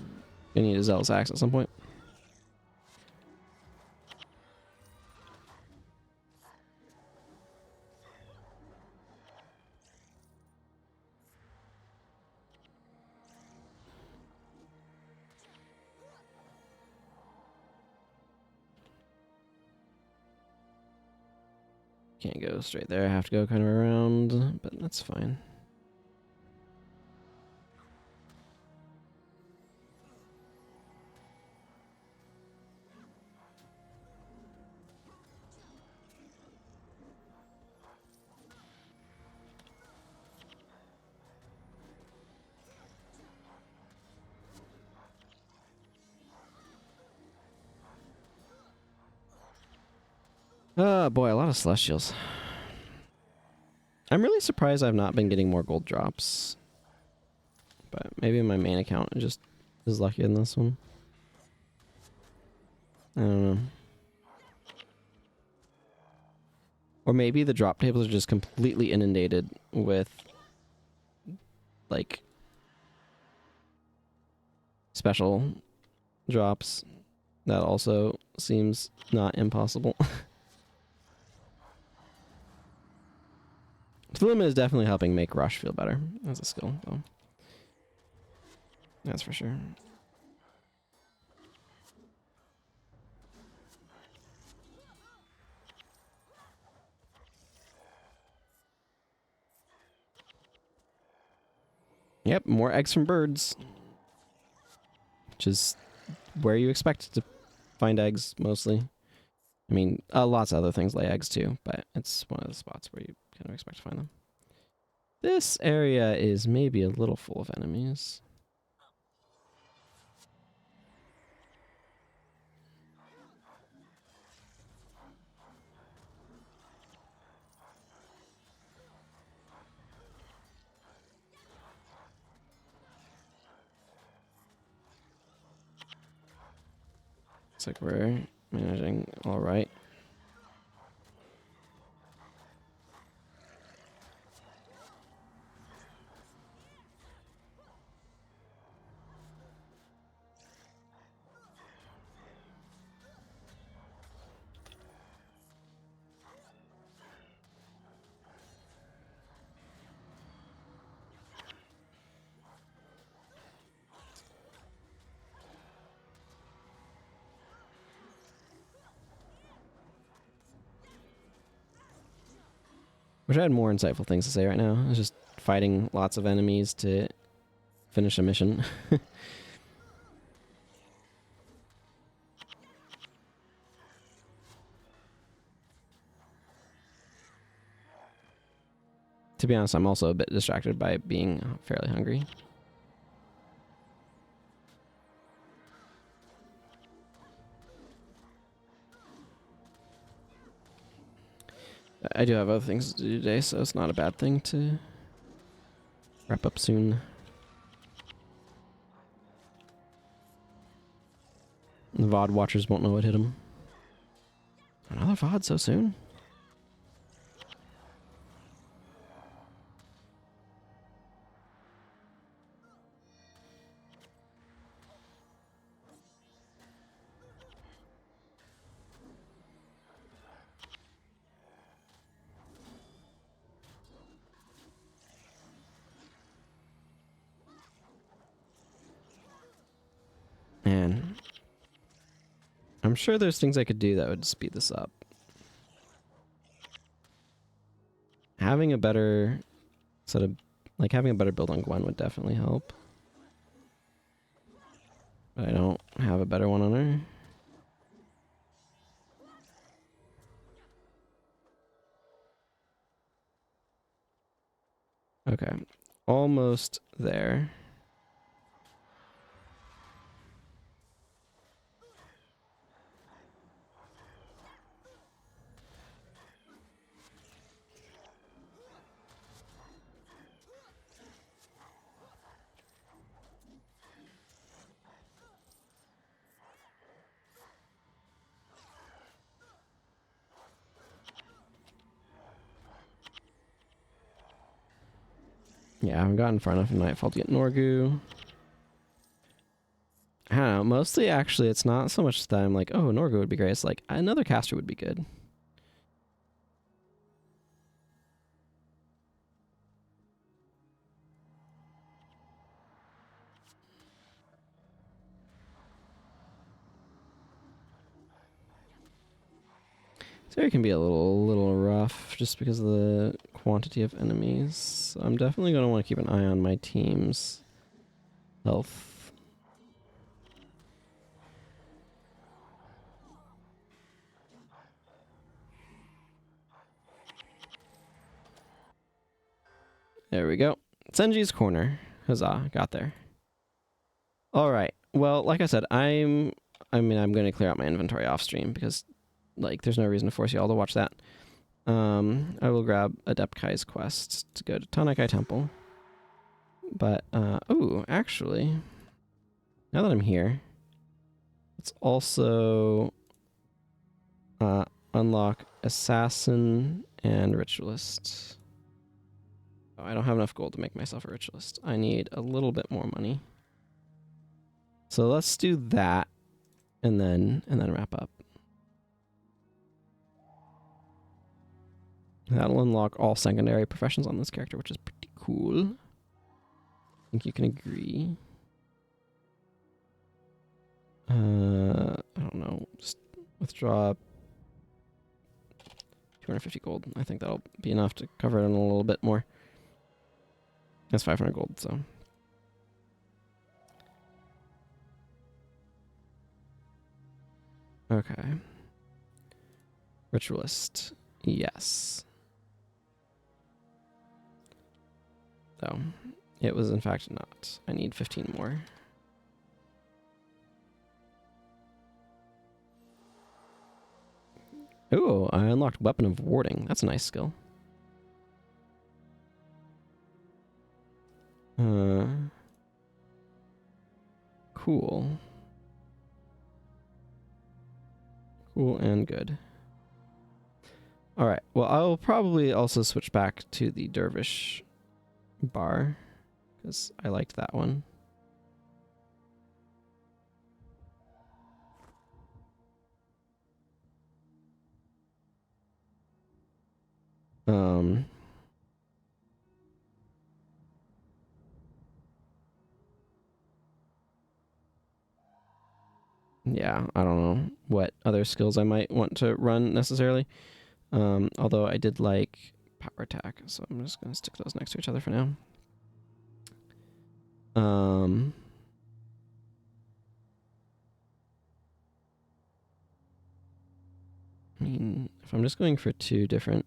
you need a zealous axe at some point. Can't go straight there. I have to go kind of around, but that's fine. Oh boy, a lot of celestials. I'm really surprised I've not been getting more gold drops. But maybe my main account just is lucky in this one. I don't know. Or maybe the drop tables are just completely inundated with like special drops. That also seems not impossible. Flume is definitely helping make Rush feel better as a skill, though. That's for sure. Yep, more eggs from birds. Which is where you expect to find eggs, mostly. I mean, lots of other things lay eggs too, but it's one of the spots where you kind of expect to find them. This area is maybe a little full of enemies. Looks like we're managing all right. Wish I had more insightful things to say right now. I was just fighting lots of enemies to finish a mission. To be honest, I'm also a bit distracted by being fairly hungry. I do have other things to do today, so it's not a bad thing to wrap up soon. The VOD watchers won't know what hit them. Another VOD so soon? Man. I'm sure there's things I could do that would speed this up. Having a better set of... Like, having a better build on Gwen would definitely help. But I don't have a better one on her. Okay. Almost there. Yeah, I haven't gotten far enough in Nightfall to get Norgu. I don't know. Mostly, actually, it's not so much that I'm like, oh, Norgu would be great. It's like, another caster would be good. This area can be a little rough just because of the quantity of enemies. I'm definitely going to want to keep an eye on my team's health. There we go. Senji's corner. Huzzah, got there. All right. Well, like I said, I'm going to clear out my inventory off stream because like there's no reason to force you all to watch that. I will grab Adept Kai's quest to go to Tanakai Temple. But oh, actually, now that I'm here, let's also unlock Assassin and Ritualist. Oh, I don't have enough gold to make myself a Ritualist. I need a little bit more money. So let's do that and then wrap up. That'll unlock all secondary professions on this character, which is pretty cool. I think you can agree. I don't know. Just withdraw 250 gold. I think that'll be enough to cover it in a little bit more. That's 500 gold, so. Okay. Ritualist. Yes. So, it was in fact not. I need 15 more. Ooh, I unlocked Weapon of Warding. That's a nice skill. Cool. Cool and good. Alright, well, I'll probably also switch back to the Dervish bar, because I liked that one. Yeah, I don't know what other skills I might want to run necessarily. Although I did like power attack, so I'm just gonna stick those next to each other for now. I mean, if I'm just going for two different,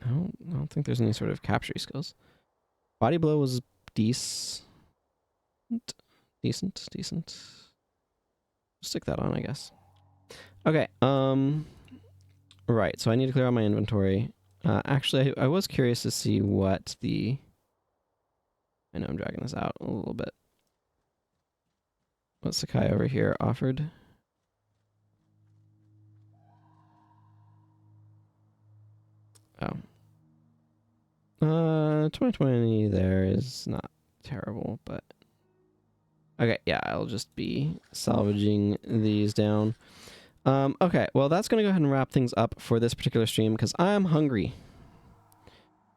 I don't think there's any sort of capture skills. Body blow was decent. Stick that on, I guess. Okay. Right. So I need to clear out my inventory. Actually, I was curious to see what the. I know I'm dragging this out a little bit. What Sakai over here offered. Oh. 2020 there is not terrible, but okay, yeah, I'll just be salvaging these down. Okay, well, that's going to go ahead and wrap things up for this particular stream because I'm hungry.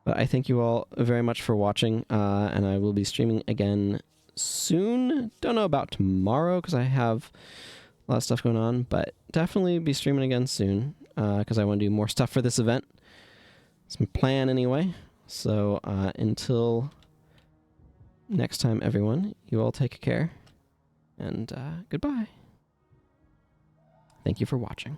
But I thank you all very much for watching, and I will be streaming again soon. Don't know about tomorrow because I have a lot of stuff going on, but definitely be streaming again soon because I want to do more stuff for this event. It's my plan anyway. So until next time, everyone, you all take care, and goodbye. Thank you for watching.